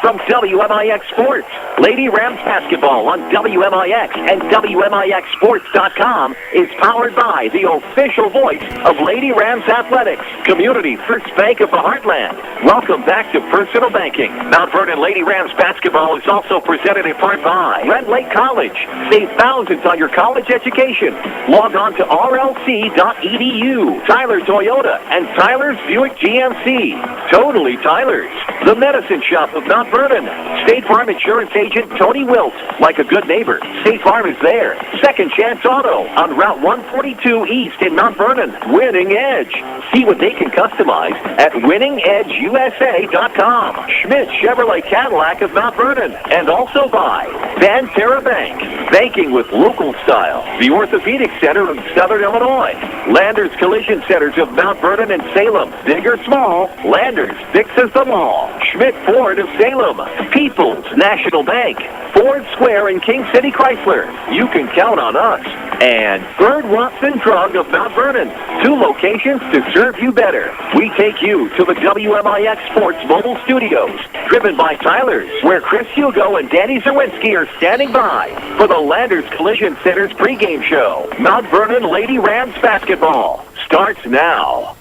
from WMIX Sports. Lady Rams basketball on WMIX and WMIXsports.com is powered by the official voice of Lady Rams Athletics, Community First Bank of the Heartland. Welcome back to Personal Banking. Mount Vernon Lady Rams basketball is also presented in part by Red Lake College. Save thousands on your college education. Log on to rlc.edu. Tyler Toyota and Tyler's Buick GMC. Totally Tyler's. The Medicine Shop of Mount Vernon. State Farm Insurance Agent Tony Wilt. Like a good neighbor, State Farm is there. Second Chance Auto on Route 142 East in Mount Vernon. Winning Edge. See what they can customize at winningedgeusa.com. Schmidt Chevrolet Cadillac of Mount Vernon. And also by Banterra Bank. Banking with local style. The Orthopedic Center of Southern Illinois. Landers Collision Centers of Mount Vernon and Salem. Big or small, Landers fixes them all. Schmidt Ford of Salem. People's National Bank. Ford Square in King City Chrysler. You can count on us. And Bird Watson Drug of Mount Vernon. 2 locations to serve you better. We take you to the WMIX Sports Mobile Studios. Driven by Tyler's, where Chris Hugo and Danny Czerwinski are standing by for the Landers Collision Center's pregame show. Mount Vernon Lady Rams basketball starts now.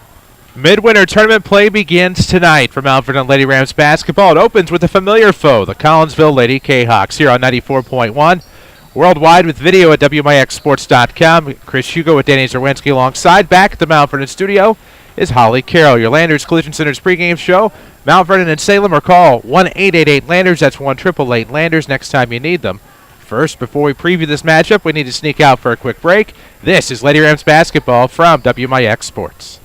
Midwinter tournament play begins tonight for Mount Vernon Lady Rams basketball. It opens with a familiar foe, the Collinsville Lady Kahoks, here on 94.1. Worldwide with video at WMIXsports.com. Chris Hugo with Danny Czerwinski alongside. Back at the Mount Vernon studio is Holly Carroll. Your Landers Collision Center's pregame show. Mount Vernon and Salem, or call 1-888-LANDERS. That's 1-888-LANDERS next time you need them. First, before we preview this matchup, we need to sneak out for a quick break. This is Lady Rams basketball from WMIX Sports.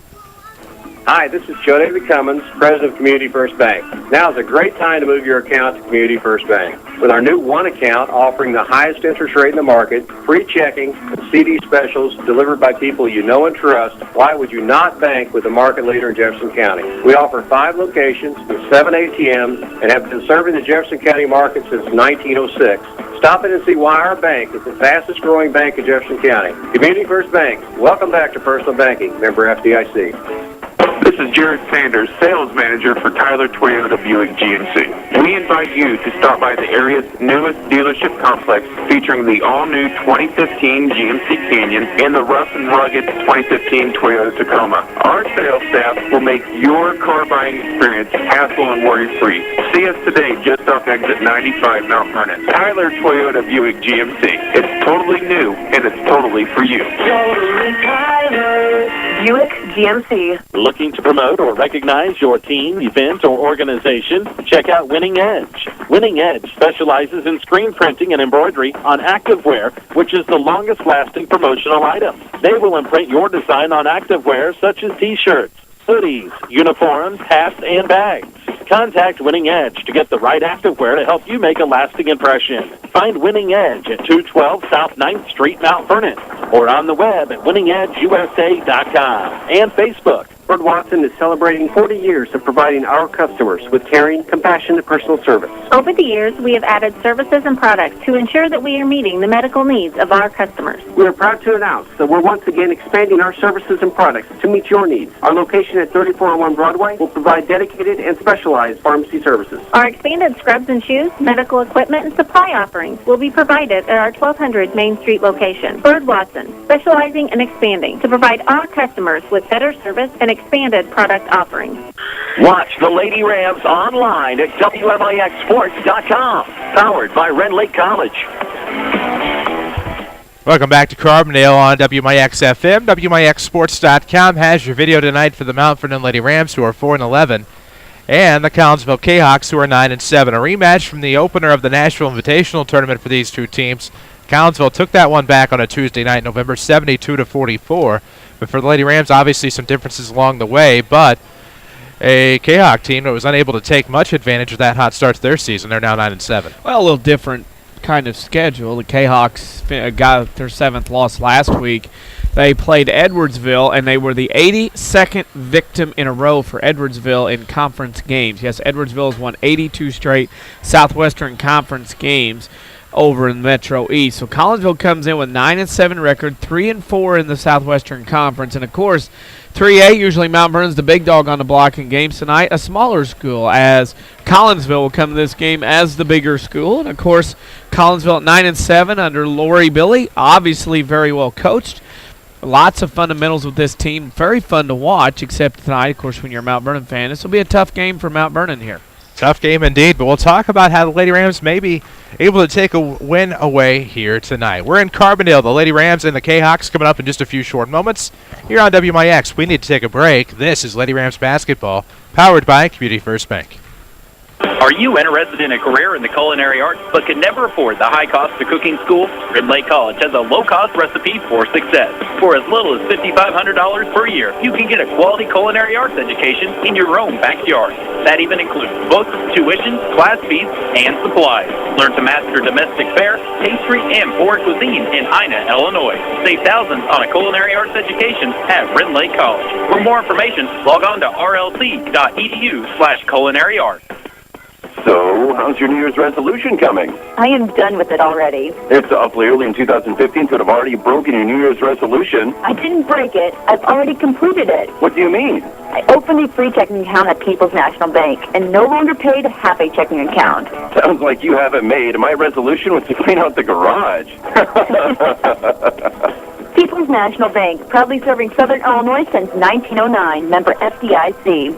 Hi, this is Joe David Cummins, President of Community First Bank. Now is a great time to move your account to Community First Bank. With our new One account offering the highest interest rate in the market, free checking, and CD specials delivered by people you know and trust, why would you not bank with the market leader in Jefferson County? We offer 5 locations with 7 ATMs and have been serving the Jefferson County market since 1906. Stop in and see why our bank is the fastest growing bank in Jefferson County. Community First Bank. Welcome back to Personal Banking. Member FDIC. This is Jared Sanders, Sales Manager for Tyler Toyota Buick GMC. We invite you to stop by the area's newest dealership complex featuring the all-new 2015 GMC Canyon and the rough and rugged 2015 Toyota Tacoma. Our sales staff will make your car buying experience hassle and worry-free. See us today just off exit 95 Mount Vernon. Tyler Toyota Buick GMC. It's totally new and it's totally for you. Tyler Buick GMC. Looking to promote or recognize your team, event, or organization? Check out Winning Edge. Winning Edge specializes in screen printing and embroidery on activewear, which is the longest-lasting promotional item. They will imprint your design on activewear such as T-shirts, hoodies, uniforms, hats, and bags. Contact Winning Edge to get the right activewear to help you make a lasting impression. Find Winning Edge at 212 South 9th Street, Mount Vernon, or on the web at winningedgeusa.com and Facebook. Bird Watson is celebrating 40 years of providing our customers with caring, compassionate personal service. Over the years, we have added services and products to ensure that we are meeting the medical needs of our customers. We are proud to announce that we're once again expanding our services and products to meet your needs. Our location at 3401 Broadway will provide dedicated and specialized pharmacy services. Our expanded scrubs and shoes, medical equipment, and supply offerings will be provided at our 1200 Main Street location. Bird Watson, specializing and expanding to provide our customers with better service and expanded product offerings. Watch the Lady Rams online at WMIXsports.com. Powered by Red Lake College. Welcome back to Carbondale on WMIX FM. WMIXsports.com has your video tonight for the Mount Vernon Lady Rams, who are 4-11, and the Collinsville Kahoks, who are 9-7. A rematch from the opener of the Nashville Invitational Tournament for these two teams. Collinsville took that one back on a Tuesday night, November 72-44. But for the Lady Rams, obviously some differences along the way, but a Kahawk team that was unable to take much advantage of that hot start to their season. They're now 9-7. Well, a little different kind of schedule. The Kahawks got their 7th loss last week. They played Edwardsville, and they were the 82nd victim in a row for Edwardsville in conference games. Yes, Edwardsville has won 82 straight Southwestern Conference games over in the Metro East. So Collinsville comes in with 9-7 record, 3-4 in the Southwestern Conference, and of course 3A, usually Mount Vernon's the big dog on the block in games tonight. A smaller school, as Collinsville will come to this game as the bigger school. And, of course, Collinsville at 9-7 under Lori Billy, obviously very well coached. Lots of fundamentals with this team. Very fun to watch, except tonight, of course, when you're a Mount Vernon fan. This will be a tough game for Mount Vernon here. Tough game indeed, but we'll talk about how the Lady Rams may be able to take a win away here tonight. We're in Carbondale. The Lady Rams and the Kahoks coming up in just a few short moments here on WMIX. We need to take a break. This is Lady Rams basketball, powered by Community First Bank. Are you interested in a career in the culinary arts but can never afford the high cost of cooking school? Ridley College has a low-cost recipe for success. For as little as $5,500 per year, you can get a quality culinary arts education in your own backyard. That even includes books, tuition, class fees, and supplies. Learn to master domestic fare, pastry, and foreign cuisine in Ina, Illinois. Save thousands on a culinary arts education at Ridley College. For more information, log on to rlc.edu/culinary arts. So, how's your New Year's resolution coming? I am done with it already. It's awfully early in 2015 to have already broken your New Year's resolution. I didn't break it. I've already completed it. What do you mean? I opened a free checking account at People's National Bank and no longer pay to have a checking account. Sounds like you have it made. My resolution was to clean out the garage. People's National Bank, proudly serving Southern Illinois since 1909, member FDIC.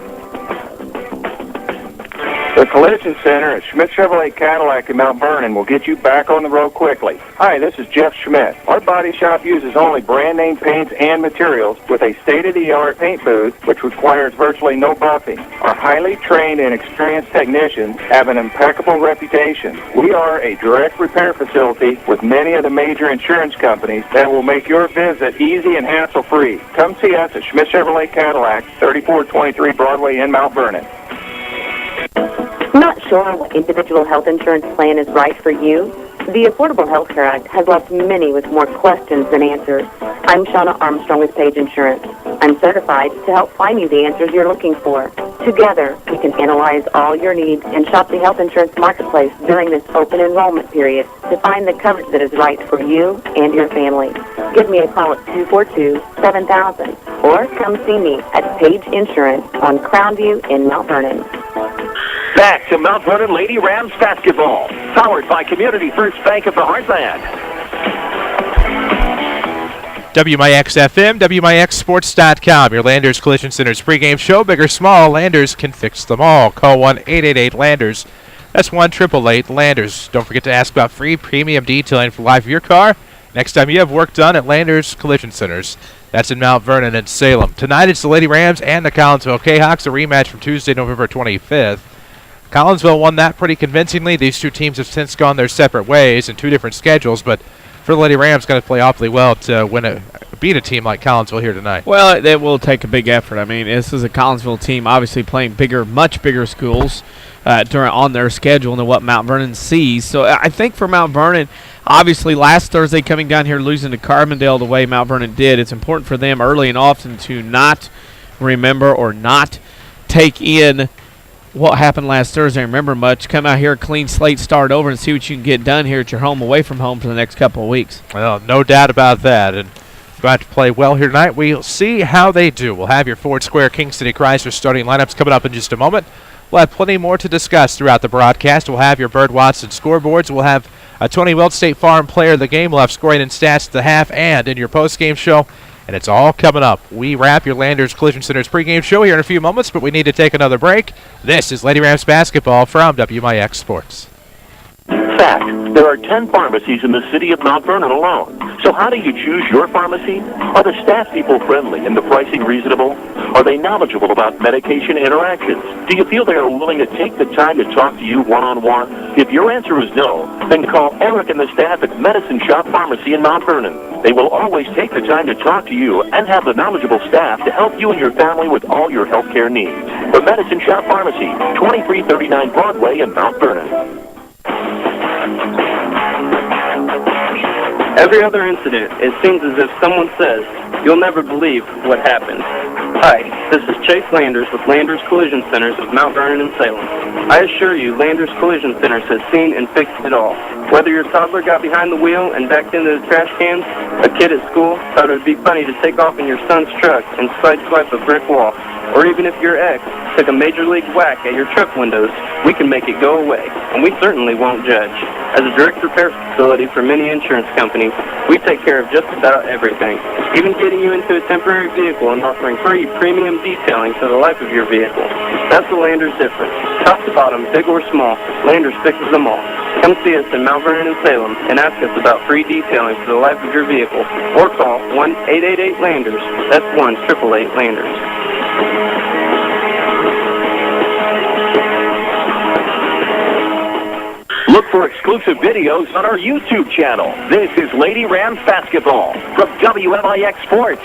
The Collision Center at Schmidt Chevrolet Cadillac in Mount Vernon will get you back on the road quickly. Hi, this is Jeff Schmidt. Our body shop uses only brand name paints and materials with a state-of-the-art paint booth which requires virtually no buffing. Our highly trained and experienced technicians have an impeccable reputation. We are a direct repair facility with many of the major insurance companies that will make your visit easy and hassle-free. Come see us at Schmidt Chevrolet Cadillac, 3423 Broadway in Mount Vernon. Not sure what individual health insurance plan is right for you? The Affordable Health Care Act has left many with more questions than answers. I'm Shauna Armstrong with Page Insurance. I'm certified to help find you the answers you're looking for. Together, we can analyze all your needs and shop the health insurance marketplace during this open enrollment period to find the coverage that is right for you and your family. Give me a call at 242-7000 or come see me at Page Insurance on Crownview in Mount Vernon. Back to Mount Vernon Lady Rams basketball, powered by Community First Bank of the Heartland. WMIX FM, WMIXSports.com, your Landers Collision Center's pregame show. Big or small, Landers can fix them all. Call 1-888-LANDERS. That's 1-888-LANDERS. Don't forget to ask about free premium detailing for life of your car next time you have work done at Landers Collision Centers. That's in Mount Vernon and Salem. Tonight it's the Lady Rams and the Collinsville Kahoks, a rematch from Tuesday, November 25th. Collinsville won that pretty convincingly. These two teams have since gone their separate ways in two different schedules, but for the Lady Rams, going to play awfully well to beat a team like Collinsville here tonight. Well, it will take a big effort. I mean, this is a Collinsville team obviously playing much bigger schools on their schedule than what Mount Vernon sees. So I think for Mount Vernon, obviously last Thursday coming down here losing to Carbondale the way Mount Vernon did, it's important for them early and often to not remember or not take in what happened last Thursday. Remember much. Come out here, clean slate, start over, and see what you can get done here at your home, away from home for the next couple of weeks. Well, no doubt about that. And about to play well here tonight. We'll see how they do. We'll have your Ford Square King City Chrysler starting lineups coming up in just a moment. We'll have plenty more to discuss throughout the broadcast. We'll have your Bird Watson scoreboards. We'll have a Tony Wilt State Farm player of the game. We'll have scoring and stats at the half and in your post-game show. And it's all coming up. We wrap your Landers Collision Center's pregame show here in a few moments, but we need to take another break. This is Lady Rams basketball from WMIX Sports. Fact, there are 10 pharmacies in the city of Mount Vernon alone. So how do you choose your pharmacy? Are the staff people friendly and the pricing reasonable? Are they knowledgeable about medication interactions? Do you feel they are willing to take the time to talk to you one-on-one? If your answer is no, then call Eric and the staff at Medicine Shop Pharmacy in Mount Vernon. They will always take the time to talk to you and have the knowledgeable staff to help you and your family with all your health care needs. The Medicine Shop Pharmacy, 2339 Broadway in Mount Vernon. Every other incident, it seems as if someone says, You'll never believe what happened. Hi, this is Chase Landers with Landers Collision Centers of Mount Vernon and Salem. I assure you, Landers Collision Centers has seen and fixed it all. Whether your toddler got behind the wheel and backed into the trash cans, a kid at school thought it would be funny to take off in your son's truck and sideswipe a brick wall, or even if your ex took a major league whack at your truck windows, we can make it go away, and we certainly won't judge. As a direct repair facility for many insurance companies, we take care of just about everything, even getting you into a temporary vehicle and offering free premium detailing for the life of your vehicle. That's the Landers difference. Top to bottom, big or small, Landers fixes them all. Come see us in Mount Vernon and Salem and ask us about free detailing for the life of your vehicle, or call 1-888-LANDERS. That's 1-888-LANDERS. Look for exclusive videos on our YouTube channel. This is Lady Rams Basketball from WMIX Sports.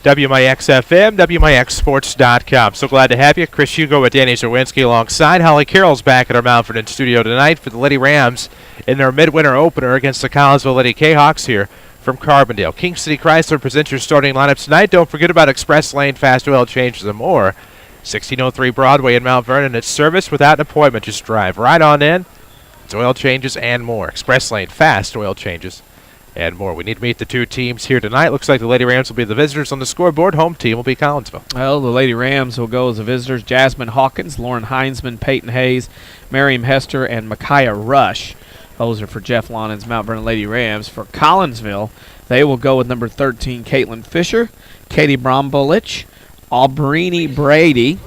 WMIX FM, WMIXsports.com. So glad to have you. Chris Hugo with Danny Czerwinski alongside. Holly Carroll's back at our Mount Vernon studio tonight for the Lady Rams in their midwinter opener against the Collinsville Lady Kahoks here from Carbondale. King City Chrysler presents your starting lineups tonight. Don't forget about Express Lane, fast oil changes, and more. 1603 Broadway in Mount Vernon. It's service without an appointment. Just drive right on in. It's oil changes and more. Express Lane, fast oil changes and more. We need to meet the two teams here tonight. Looks like the Lady Rams will be the visitors on the scoreboard. Home team will be Collinsville. Well, the Lady Rams will go as the visitors. Jasmine Hawkins, Lauren Heinzman, Peyton Hayes, Miriam Hester, and Micaiah Rush. Those are for Jeff Lonnan's Mount Vernon Lady Rams. For Collinsville, they will go with number 13, Caitlin Fisher, Katie Brombolich, Aubrey Brady,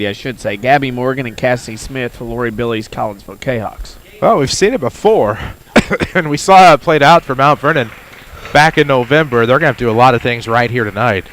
I should say, Gabby Morgan, and Cassie Smith for Lori Billy's Collinsville Kahoks. Well, we've seen it before, and we saw how it played out for Mount Vernon back in November. They're going to have to do a lot of things right here tonight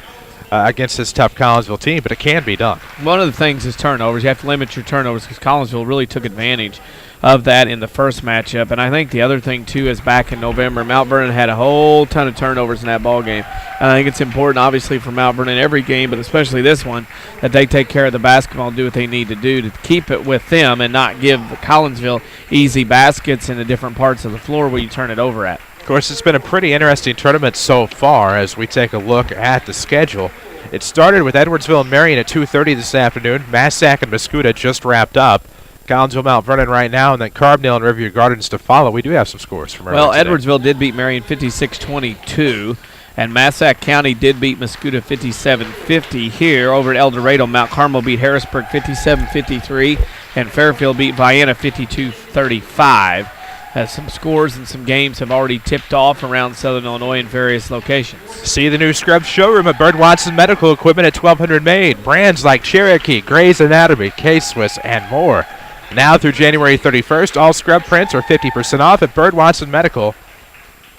against this tough Collinsville team, but it can be done. One of the things is turnovers. You have to limit your turnovers because Collinsville really took advantage of that in the first matchup. And I think the other thing, too, is back in November, Mount Vernon had a whole ton of turnovers in that ball game. And I think it's important, obviously, for Mount Vernon every game, but especially this one, that they take care of the basketball and do what they need to do to keep it with them and not give Collinsville easy baskets in the different parts of the floor where you turn it over at. Of course, it's been a pretty interesting tournament so far as we take a look at the schedule. It started with Edwardsville and Marion at 2:30 this afternoon. Massac and Mascoutah just wrapped up. Collinsville, Mount Vernon right now, and then Carbondale and Riverview Gardens to follow. We do have some scores from earlier today. Edwardsville did beat Marion 56-22, and Massac County did beat Mascoutah 57-50 here. Over at El Dorado, Mount Carmel beat Harrisburg 57-53, and Fairfield beat Vienna 52-35. As some scores and some games have already tipped off around Southern Illinois in various locations. See the new Scrubs showroom at Bird Watson Medical Equipment at 1200 Main. Brands like Cherokee, Grey's Anatomy, K-Swiss, and more. Now through January 31st, all scrub prints are 50% off at Bird Watson Medical.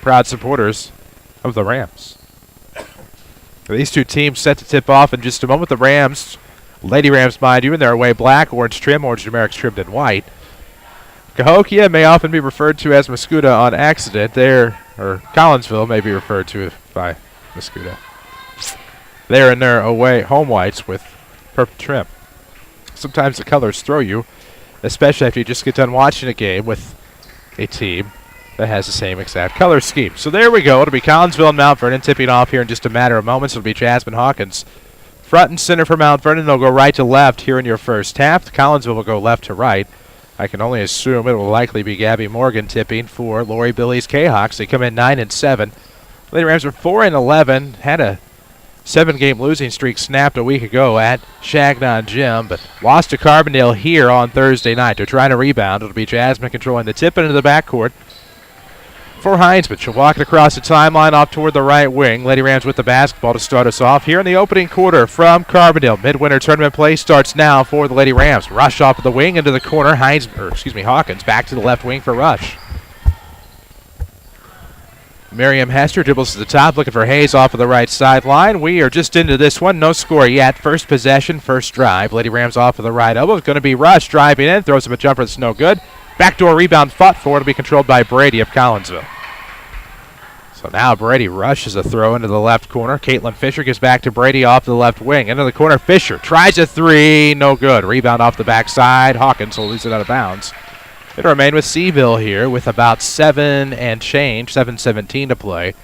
Proud supporters of the Rams. These two teams set to tip off in just a moment. The Rams, Lady Rams, mind you, in their away black, orange trim, orange numerics trimmed in white. Cahokia may often be referred to as Mascoutah on accident. Collinsville may be referred to by Mascoutah. They're in their away home whites with purple trim. Sometimes the colors throw you, especially after you just get done watching a game with a team that has the same exact color scheme. So there we go. It'll be Collinsville and Mount Vernon tipping off here in just a matter of moments. It'll be Jasmine Hawkins front and center for Mount Vernon. They'll go right to left here in your first half. Collinsville will go left to right. I can only assume it will likely be Gabby Morgan tipping for Lori Billy's Kahoks. They come in 9-7. Lady Rams are 4-11. Had a 7-game losing streak snapped a week ago at Shagnon Gym, but lost to Carbondale here on Thursday night. They're trying to rebound. It'll be Jasmine controlling the tip into the backcourt for Heinzman. She'll walk it across the timeline off toward the right wing. Lady Rams with the basketball to start us off here in the opening quarter from Carbondale. Midwinter tournament play starts now for the Lady Rams. Rush off of the wing into the corner. Hawkins back to the left wing for Rush. Miriam Hester dribbles to the top, looking for Hayes off of the right sideline. We are just into this one. No score yet. First possession, first drive. Lady Rams off of the right elbow. It's going to be Rush driving in. Throws him a jumper that's no good. Backdoor rebound fought for. It'll be controlled by Brady of Collinsville. So now Brady rushes a throw into the left corner. Caitlin Fisher gives back to Brady off the left wing. Into the corner, Fisher tries a three. No good. Rebound off the backside. Hawkins will lose it out of bounds. It'll remain with Seville here with about 7:17 to play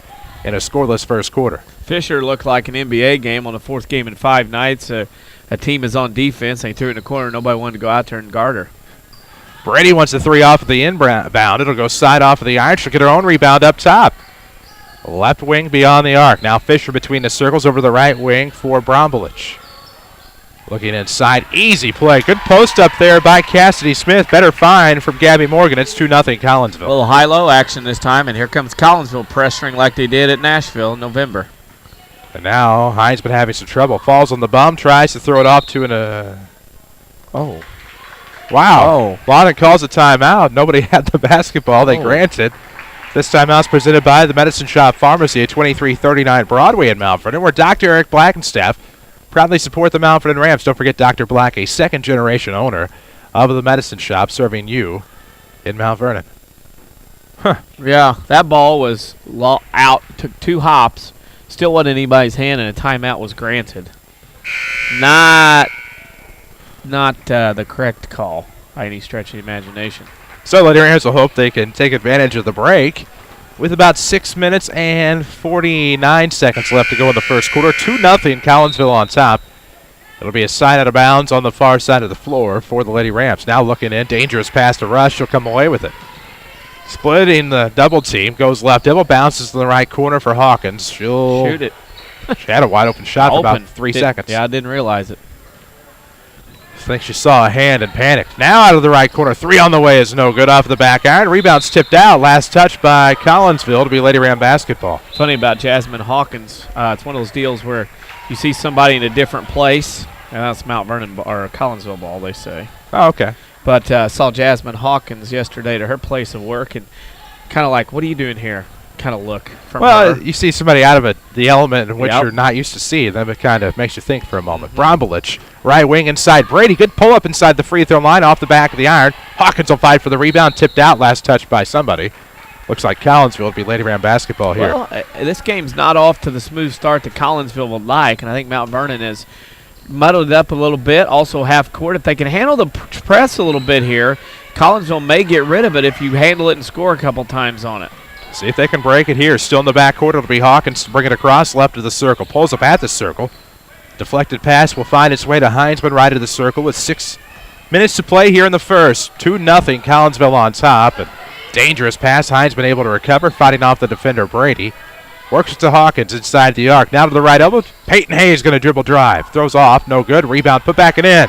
in a scoreless first quarter. Fisher looked like an NBA game on the fourth game in 5 nights. A team is on defense. They threw it in the corner. Nobody wanted to go out there and guard her. Brady wants the 3 off of the inbound. It'll go side off of the iron. She'll get her own rebound up top. Left wing beyond the arc. Now Fisher between the circles over the right wing for Brombelich. Looking inside. Easy play. Good post up there by Cassidy Smith. Better find from Gabby Morgan. It's 2-0 Collinsville. A little high-low action this time, and here comes Collinsville pressuring like they did at Nashville in November. And now Hines been having some trouble. Falls on the bum. Tries to throw it off to an... Oh. Wow. Oh. Lawton calls a timeout. Nobody had the basketball. They granted. This timeout's presented by the Medicine Shop Pharmacy at 2339 Broadway in Mount Vernon, where Dr. Eric Black and staff proudly support the Mount Vernon Rams. Don't forget Dr. Black, a second-generation owner of the Medicine Shop, serving you in Mount Vernon. Huh. Yeah, that ball was out. Took 2 hops. Still wasn't in anybody's hand, and a timeout was granted. Not the correct call by any stretch of the imagination. So Lady Rams will hope they can take advantage of the break with about 6 minutes and 49 seconds left to go in the first quarter. 2-0 Collinsville on top. It'll be a side out of bounds on the far side of the floor for the Lady Rams. Now looking in, dangerous pass to Rush. She'll come away with it. Splitting the double team, goes left. Double bounces to the right corner for Hawkins. She'll shoot it. She had a wide open shot for about 3 seconds. Yeah, I didn't realize it. I think she saw a hand and panicked. Now out of the right corner. 3 on the way is no good off the back iron. Rebound's tipped out. Last touch by Collinsville to be Lady Ram basketball. Funny about Jasmine Hawkins. It's one of those deals where you see somebody in a different place. And that's Mount Vernon or Collinsville ball, they say. Oh, okay. But saw Jasmine Hawkins yesterday to her place of work and kind of like, what are you doing here? Kind of look from her. You see somebody out of the element in which you're not used to seeing them. It kind of makes you think for a moment. Brombelich, right wing inside Brady. Good pull up inside the free throw line off the back of the iron. Hawkins will fight for the rebound. Tipped out. Last touch by somebody. Looks like Collinsville will be Lady Ram basketball here. Well, this game's not off to the smooth start that Collinsville would like, and I think Mount Vernon has muddled it up a little bit. Also half court. If they can handle the press a little bit here, Collinsville may get rid of it if you handle it and score a couple times on it. See if they can break it here. Still in the backcourt. It'll be Hawkins to bring it across left of the circle. Pulls up at the circle. Deflected pass will find its way to Heinzman right of the circle with 6 minutes to play here in the first. 2-0 Collinsville on top. And dangerous pass. Heinzman able to recover, fighting off the defender Brady. Works it to Hawkins inside the arc. Now to the right elbow. Peyton Hayes going to dribble drive. Throws off. No good. Rebound. Put back and in.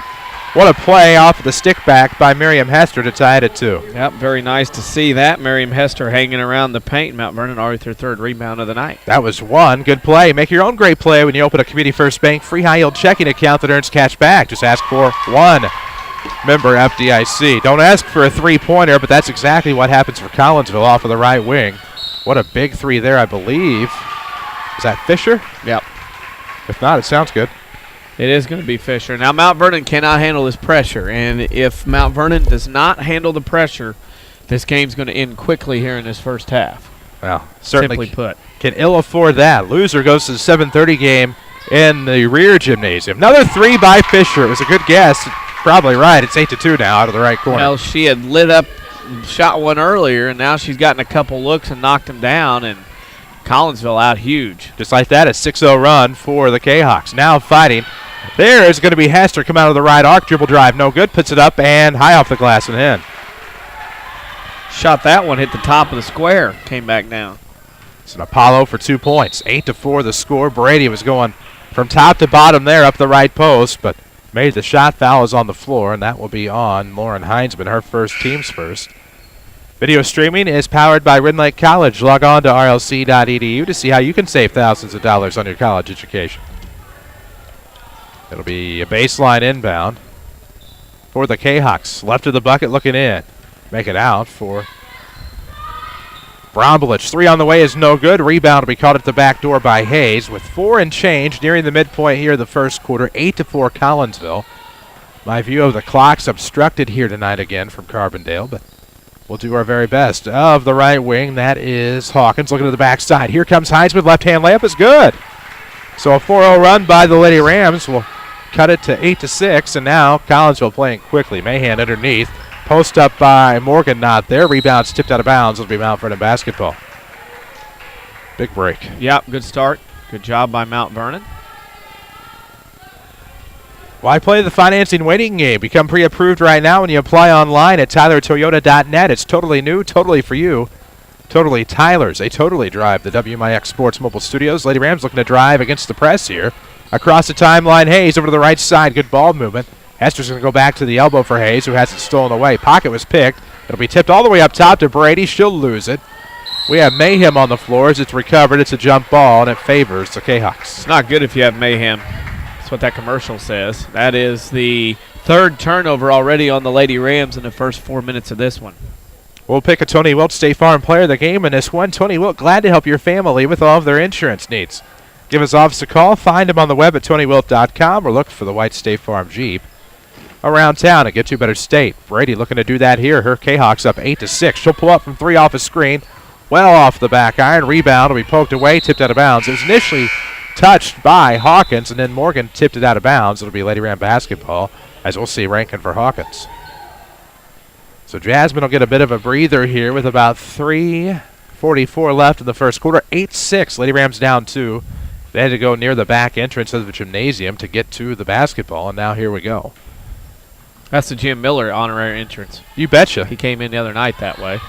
What a play off of the stick back by Miriam Hester to tie it at 2. Yep, very nice to see that. Miriam Hester hanging around the paint. Mount Vernon already their 3rd rebound of the night. That was 1. Good play. Make your own great play when you open a Community First Bank free high-yield checking account that earns cash back. Just ask for 1 member FDIC. Don't ask for a 3-pointer, but that's exactly what happens for Collinsville off of the right wing. What a big 3 there, I believe. Is that Fisher? Yep. If not, it sounds good. It is going to be Fisher. Now, Mount Vernon cannot handle this pressure, and if Mount Vernon does not handle the pressure, this game's going to end quickly here in this first half. Well, certainly simply put. Can ill afford that. Loser goes to the 7:30 game in the rear gymnasium. Another 3 by Fisher. It was a good guess. Probably right. It's 8-2 now out of the right corner. Well, she had lit up, shot one earlier, and now she's gotten a couple looks and knocked them down, and Collinsville out huge. Just like that, a 6-0 run for the Kahoks. Now fighting. There is going to be Hester come out of the right arc. Dribble drive, no good. Puts it up and high off the glass and in. Shot that one, hit the top of the square, came back down. It's an Apollo for 2 points. 8-4 the score. Brady was going from top to bottom there up the right post, but made the shot. Foul is on the floor, and that will be on Lauren Heinzman, her first, team's first. Video streaming is powered by Ridden Lake College. Log on to rlc.edu to see how you can save thousands of dollars on your college education. It'll be a baseline inbound for the Kahoks. Left of the bucket looking in. Make it out for Brombelich. 3 on the way is no good. Rebound will be caught at the back door by Hayes with 4 and change nearing the midpoint here of the first quarter. 8-4 Collinsville. My view of the clock's obstructed here tonight again from Carbondale, but we'll do our very best. Of the right wing, that is Hawkins looking at the backside. Here comes Heinzman. Left-hand layup is good. So a 4-0 run by the Lady Rams will cut it to 8-6, and now Collinsville playing quickly. Mahan underneath. Post up by Morgan, not there. Rebound's tipped out of bounds. It'll be Mount Vernon basketball. Big break. Yep, good start. Good job by Mount Vernon. Why play the financing waiting game? Become pre-approved right now when you apply online at tylertoyota.net. It's totally new, totally for you. Totally Tyler's. They totally drive the WMIX Sports Mobile Studios. Lady Rams looking to drive against the press here. Across the timeline, Hayes over to the right side. Good ball movement. Hester's going to go back to the elbow for Hayes, who has it stolen away. Pocket was picked. It'll be tipped all the way up top to Brady. She'll lose it. We have mayhem on the floor as it's recovered. It's a jump ball, and it favors the Kahoks. It's not good if you have mayhem. That's what that commercial says. That is the third turnover already on the Lady Rams in the first 4 minutes of this one. We'll pick a Tony Wilt State Farm player of the game in this one. Tony Wilt, glad to help your family with all of their insurance needs. Give his office a call. Find him on the web at TonyWilt.com or look for the white State Farm Jeep around town and get you a better state. Brady looking to do that here. Her K-Hawks up 8-6. She'll pull up from 3 off a screen. Well off the back iron. Rebound will be poked away, tipped out of bounds. It was initially touched by Hawkins, and then Morgan tipped it out of bounds. It'll be Lady Ram basketball, as we'll see ranking for Hawkins. So Jasmine will get a bit of a breather here with about 3:44 left in the first quarter. 8-6. Lady Rams down 2. They had to go near the back entrance of the gymnasium to get to the basketball, and now here we go. That's the Jim Miller honorary entrance. You betcha. He came in the other night that way.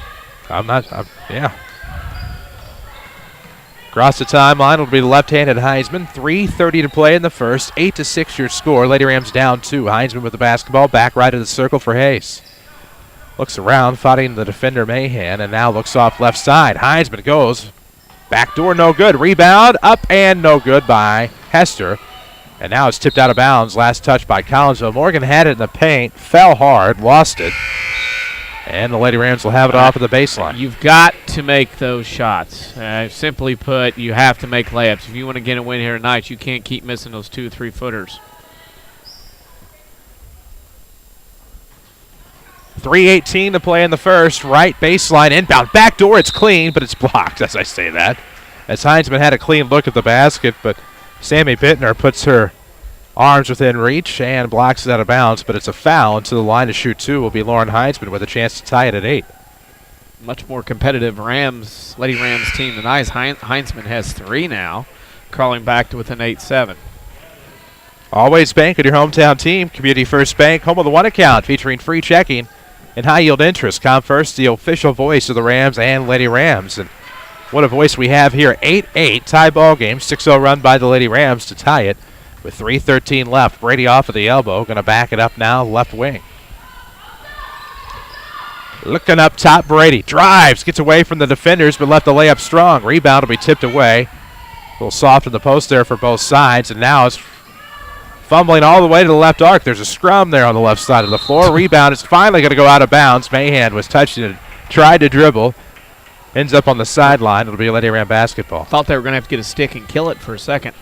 Yeah. Across the timeline will be the left-handed Heinzman. 3:30 to play in the first. 8-6 your score. Lady Rams down 2. Heinzman with the basketball. Back right of the circle for Hayes. Looks around, fighting the defender Mahan, and now looks off left side. Heinzman goes. Back door, no good. Rebound, up and no good by Hester. And now it's tipped out of bounds. Last touch by Collinsville. Morgan had it in the paint, fell hard, lost it. And the Lady Rams will have it off of the baseline. You've got to make those shots. Simply put, you have to make layups. If you want to get a win here tonight, you can't keep missing those 2 3-footers. 3:18 to play in the first. Right baseline inbound. Back door, it's clean, but it's blocked as I say that. As Heinzman had a clean look at the basket, but Sammy Bittner puts her arms within reach and blocks it out of bounds, but it's a foul. And to the line to shoot 2 will be Lauren Heinzman with a chance to tie it at 8. Much more competitive Lady Rams team than ours. Heinzman has 3 now, crawling back to within 8-7. Always bank with your hometown team. Community First Bank, home of the one account, featuring free checking and high-yield interest. ComFirst, the official voice of the Rams and Lady Rams. And what a voice we have here. 8-8, tie ball game. 6-0 run by the Lady Rams to tie it with 3:13 left. Brady off of the elbow. Going to back it up now, left wing. Looking up top, Brady. Drives, gets away from the defenders, but left the layup strong. Rebound will be tipped away. A little soft in the post there for both sides, and now it's fumbling all the way to the left arc. There's a scrum there on the left side of the floor. Rebound is finally going to go out of bounds. Mahan was touching it, tried to dribble. Ends up on the sideline. It'll be a Lady Ram basketball. Thought they were going to have to get a stick and kill it for a second.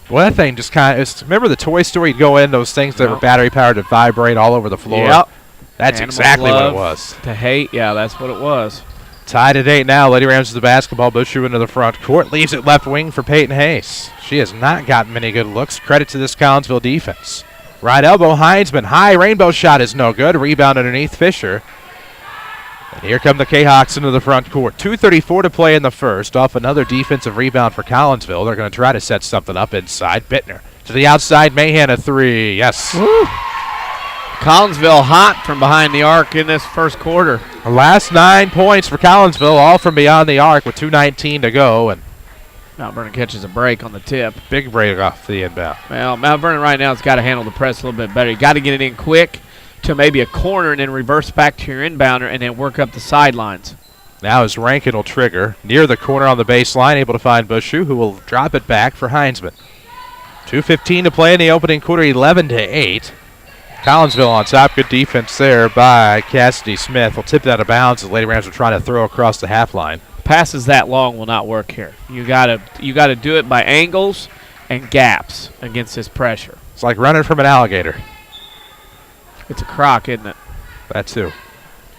Well, that thing just kind of, remember the Toy Story? You'd go in, those things that were battery-powered that vibrate all over the floor? Yep. That's exactly what it was. To hate, yeah, that's what it was. Tied at 8 now. Lady Rams with the basketball. Bushu into the front court. Leaves it left wing for Peyton Hayes. She has not gotten many good looks. Credit to this Collinsville defense. Right elbow, Heinzman. High rainbow shot is no good. Rebound underneath Fisher. And here come the K-Hawks into the front court. 2:34 to play in the first. Off another defensive rebound for Collinsville. They're going to try to set something up inside. Bittner to the outside. Mahan a 3. Yes. Woo. Collinsville hot from behind the arc in this first quarter. The last 9 points for Collinsville, all from beyond the arc with 2:19 to go. And Mount Vernon catches a break on the tip. Big break off the inbound. Well, Mount Vernon right now has got to handle the press a little bit better. You got to get it in quick to maybe a corner and then reverse back to your inbounder and then work up the sidelines. Now as Rankin will trigger near the corner on the baseline, able to find Bushu, who will drop it back for Heinzman. 2:15 to play in the opening quarter, 11-8. Collinsville on top. Good defense there by Cassidy Smith. Will tip that out of bounds as Lady Rams are trying to throw across the half line. Passes that long will not work here. You gotta do it by angles and gaps against this pressure. It's like running from an alligator. It's a croc, isn't it? That too.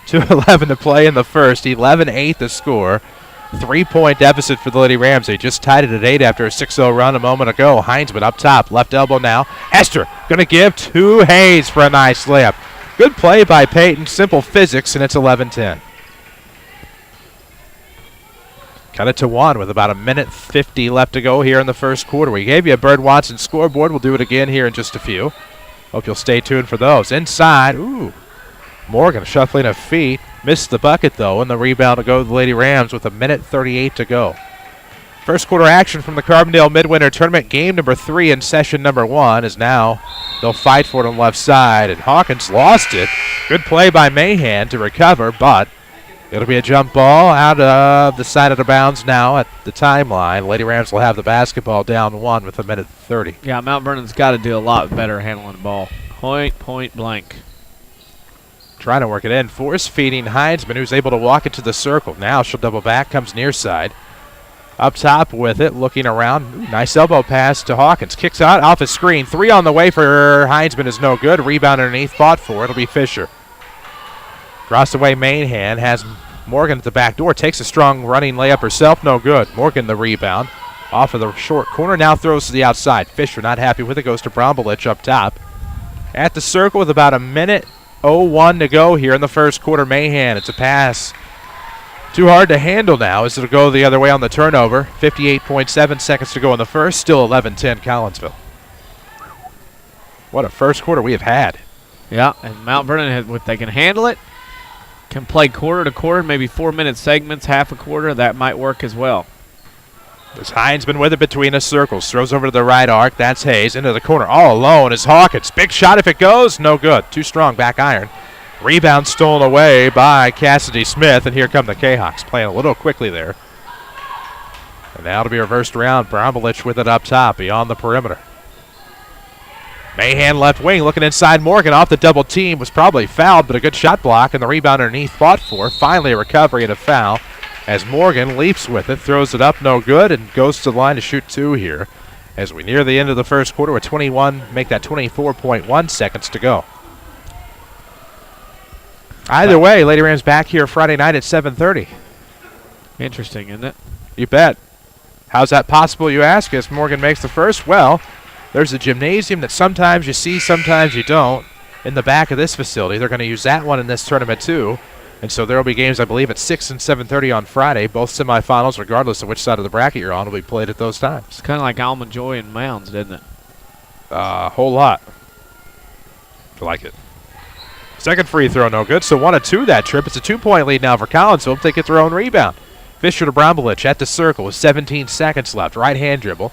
2:11 to play in the first. 11-8 the score. 3-point deficit for the Lady Rams. They just tied it at 8 after a 6-0 run a moment ago. Heinzman up top, left elbow now. Hester going to give to Hayes for a nice layup. Good play by Peyton. Simple physics, and it's 11-10. Cut it to 1 with about 1:50 left to go here in the first quarter. We gave you a Bird Watson scoreboard. We'll do it again here in just a few. Hope you'll stay tuned for those. Inside, Morgan shuffling of feet. Missed the bucket, though, and the rebound to go to the Lady Rams with 1:38 to go. First quarter action from the Carbondale Midwinter Tournament. Game number 3 in session number 1 is now they'll fight for it on the left side, and Hawkins lost it. Good play by Mahan to recover, but it'll be a jump ball out of the side of the bounds now at the timeline. Lady Rams will have the basketball down 1 with 1:30. Yeah, Mount Vernon's got to do a lot better handling the ball. Point blank. Trying to work it in. Force feeding Heinsman, who's able to walk it to the circle. Now she'll double back, comes near side. Up top with it, looking around. Ooh, nice elbow pass to Hawkins. Kicks out off his screen. 3 on the way for Heinsman is no good. Rebound underneath, fought for. It'll be Fisher. Cross away Mahan, has Morgan at the back door. Takes a strong running layup herself, no good. Morgan the rebound. Off of the short corner, now throws to the outside. Fisher not happy with it, goes to Brombelich up top. At the circle with about 1:01 to go here in the first quarter. Mahan, it's a pass. Too hard to handle now as it'll go the other way on the turnover. 58.7 seconds to go in the first. Still 11-10 Collinsville. What a first quarter we have had. Yeah, and Mount Vernon, if they can handle it, can play quarter to quarter, maybe 4-minute segments, half a quarter. That might work as well. There's Heinsman with it between the circles. Throws over to the right arc. That's Hayes. Into the corner. All alone is Hawkins. Big shot if it goes. No good. Too strong. Back iron. Rebound stolen away by Cassidy Smith. And here come the Kahoks. Playing a little quickly there. And now to be reversed around. Brombelich with it up top. Beyond the perimeter. Mahan left wing. Looking inside Morgan. Off the double team. Was probably fouled, but a good shot block. And the rebound underneath fought for. Finally a recovery and a foul. As Morgan leaps with it, throws it up, no good, and goes to the line to shoot 2 here. As we near the end of the first quarter with 24.1 seconds to go. Either way, Lady Rams back here Friday night at 7:30. Interesting, isn't it? You bet. How's that possible, you ask, as Morgan makes the first? Well, there's a gymnasium that sometimes you see, sometimes you don't, in the back of this facility. They're going to use that one in this tournament, too. And so there will be games, I believe, at 6 and 7:30 on Friday. Both semifinals, regardless of which side of the bracket you're on, will be played at those times. It's kind of like Almond Joy and Mounds, didn't it? A whole lot. I like it. Second free throw, no good. So 1 of 2 that trip. It's a 2-point lead now for Collinsville. If they get their own rebound. Fisher to Brombelich at the circle with 17 seconds left. Right-hand dribble.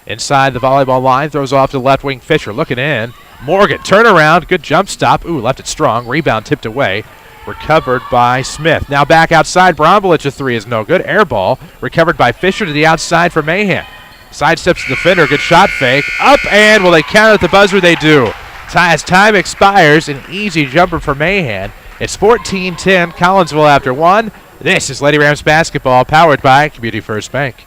Inside the volleyball line, throws off to the left wing. Fisher looking in. Morgan, turnaround. Good jump stop. Ooh, left it strong. Rebound tipped away. Recovered by Smith. Now back outside. Brombelich, a 3 is no good. Air ball. Recovered by Fisher to the outside for Mahan. Sidesteps the defender. Good shot fake. Up and will they count at the buzzer? They do. As time expires, an easy jumper for Mahan. It's 14-10. Collinsville after 1. This is Lady Rams basketball powered by Community First Bank.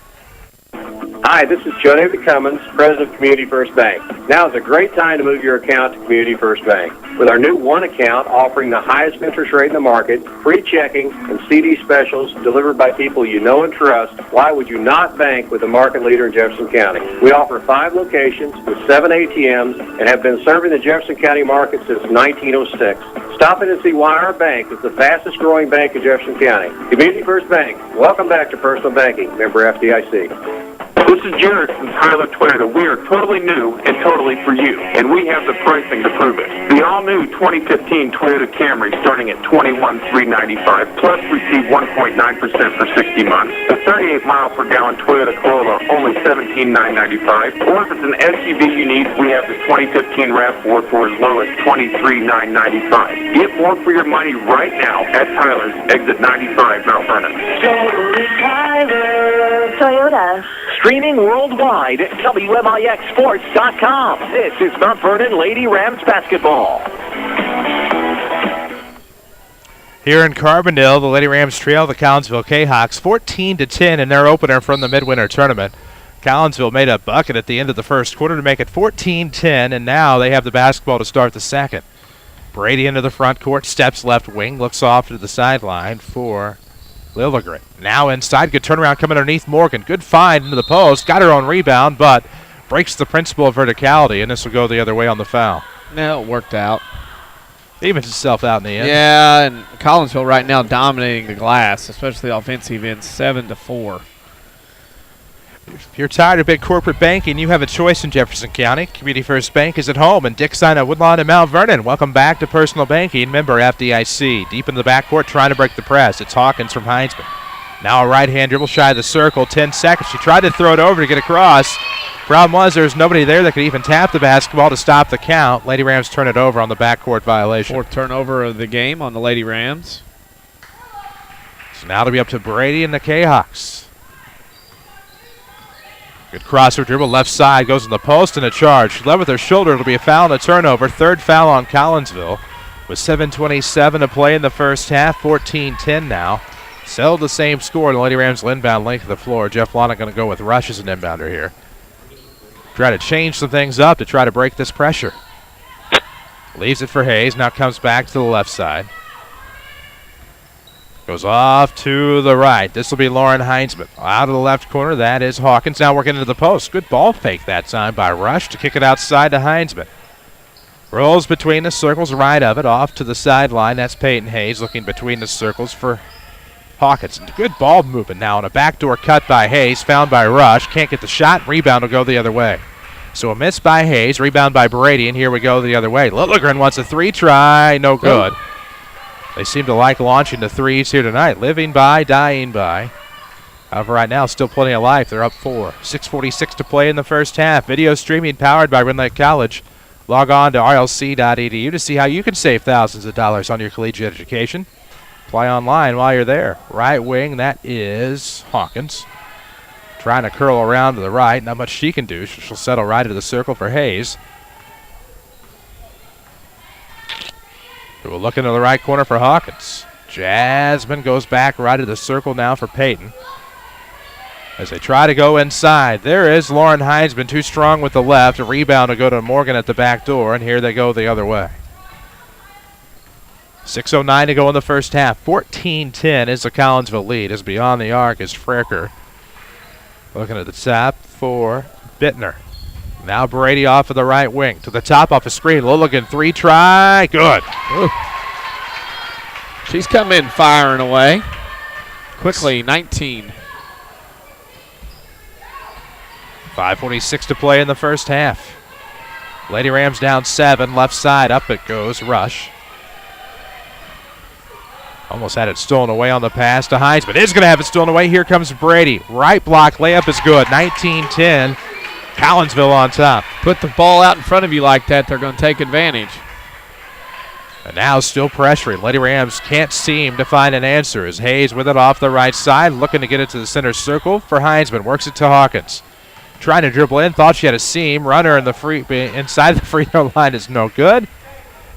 Hi, this is Joe David Cummins, President of Community First Bank. Now is a great time to move your account to Community First Bank. With our new One account offering the highest interest rate in the market, free checking, and CD specials delivered by people you know and trust, why would you not bank with the market leader in Jefferson County? We offer 5 locations with 7 ATMs and have been serving the Jefferson County market since 1906. Stop in and see why our bank is the fastest growing bank in Jefferson County. Community First Bank. Welcome back to Personal Banking. Member FDIC. This is Jared from Tyler Toyota. We are totally new and totally for you, and we have the pricing to prove it. The all-new 2015 Toyota Camry starting at $21,395, plus receive 1.9% for 60 months. The 38-mile-per-gallon Toyota Corolla, only $17,995. Or if it's an SUV you need, we have the 2015 RAV4 for as low as $23,995. Get more for your money right now at Tyler's, exit 95, Mount Vernon. Toyota. Streaming worldwide at WMIXSports.com. This is Mount Vernon Lady Rams basketball. Here in Carbondale, the Lady Rams trail the Collinsville Kahoks 14-10 in their opener from the midwinter tournament. Collinsville made a bucket at the end of the first quarter to make it 14-10, and now they have the basketball to start the second. Brady into the front court, steps left wing, looks off to the sideline for Lilligren. Now inside, good turnaround coming underneath Morgan. Good find into the post, got her own rebound, but breaks the principle of verticality, and this will go the other way on the foul. No, it worked out. Evens itself out in the end. Yeah, and Collinsville right now dominating the glass, especially the offensive end, 7-4. If you're tired of big corporate banking, you have a choice in Jefferson County. Community First Bank is at home in Dixon, Woodlawn, and Mount Vernon. Welcome back to Personal Banking, member FDIC. Deep in the backcourt, trying to break the press. It's Hawkins from Heinzman. Now a right-hand dribble shy of the circle, 10 seconds. She tried to throw it over to get across. Problem was there's nobody there that could even tap the basketball to stop the count. Lady Rams turn it over on the backcourt violation. Fourth turnover of the game on the Lady Rams. So now it'll be up to Brady and the Kahoks. Good crossover dribble, left side, goes in the post and a charge. She led with her shoulder. It'll be a foul and a turnover. Third foul on Collinsville with 7:27 to play in the first half. 14-10 now. Still the same score. The Lady Rams inbound length of the floor. Jeff Lana going to go with Rush as an inbounder here. Try to change some things up to try to break this pressure. Leaves it for Hayes. Now comes back to the left side. Goes off to the right. This will be Lauren Heinzman. Out of the left corner, that is Hawkins. Now working into the post. Good ball fake that time by Rush to kick it outside to Heinzman. Rolls between the circles, right of it, off to the sideline. That's Peyton Hayes looking between the circles for Hawkins. Good ball movement now, and a backdoor cut by Hayes, found by Rush. Can't get the shot. Rebound will go the other way. So a miss by Hayes, rebound by Brady, and here we go the other way. Littlegren wants a three try, no good. They seem to like launching the threes here tonight. Living by, dying by. However, right now, still plenty of life. They're up 4. 6:46 to play in the first half. Video streaming powered by Red Lake College. Log on to rlc.edu to see how you can save thousands of dollars on your collegiate education. Play online while you're there. Right wing, that is Hawkins. Trying to curl around to the right. Not much she can do. She'll settle right into the circle for Hayes. We'll look into the right corner for Hawkins. Jasmine goes back right to the circle now for Peyton. As they try to go inside, there is Lauren Heinzman, too strong with the left. A rebound to go to Morgan at the back door, and here they go the other way. 6:09 to go in the first half. 14-10 is the Collinsville lead. As beyond the arc is Frecker. Looking at the top for Bittner. Now Brady off of the right wing. To the top off the screen. Lilligan three try. Good. Ooh. She's come in firing away. Quickly, 19. 5:46 to play in the first half. Lady Rams down 7. Left side. Up it goes. Rush. Almost had it stolen away on the pass to Hines, but is going to have it stolen away. Here comes Brady. Right block. Layup is good. 19-10. Collinsville on top. Put the ball out in front of you like that, they're going to take advantage. And now still pressuring. Lady Rams can't seem to find an answer as Hayes with it off the right side, looking to get it to the center circle for Heinzman. Works it to Hawkins. Trying to dribble in, thought she had a seam. Runner in the inside the free throw line is no good.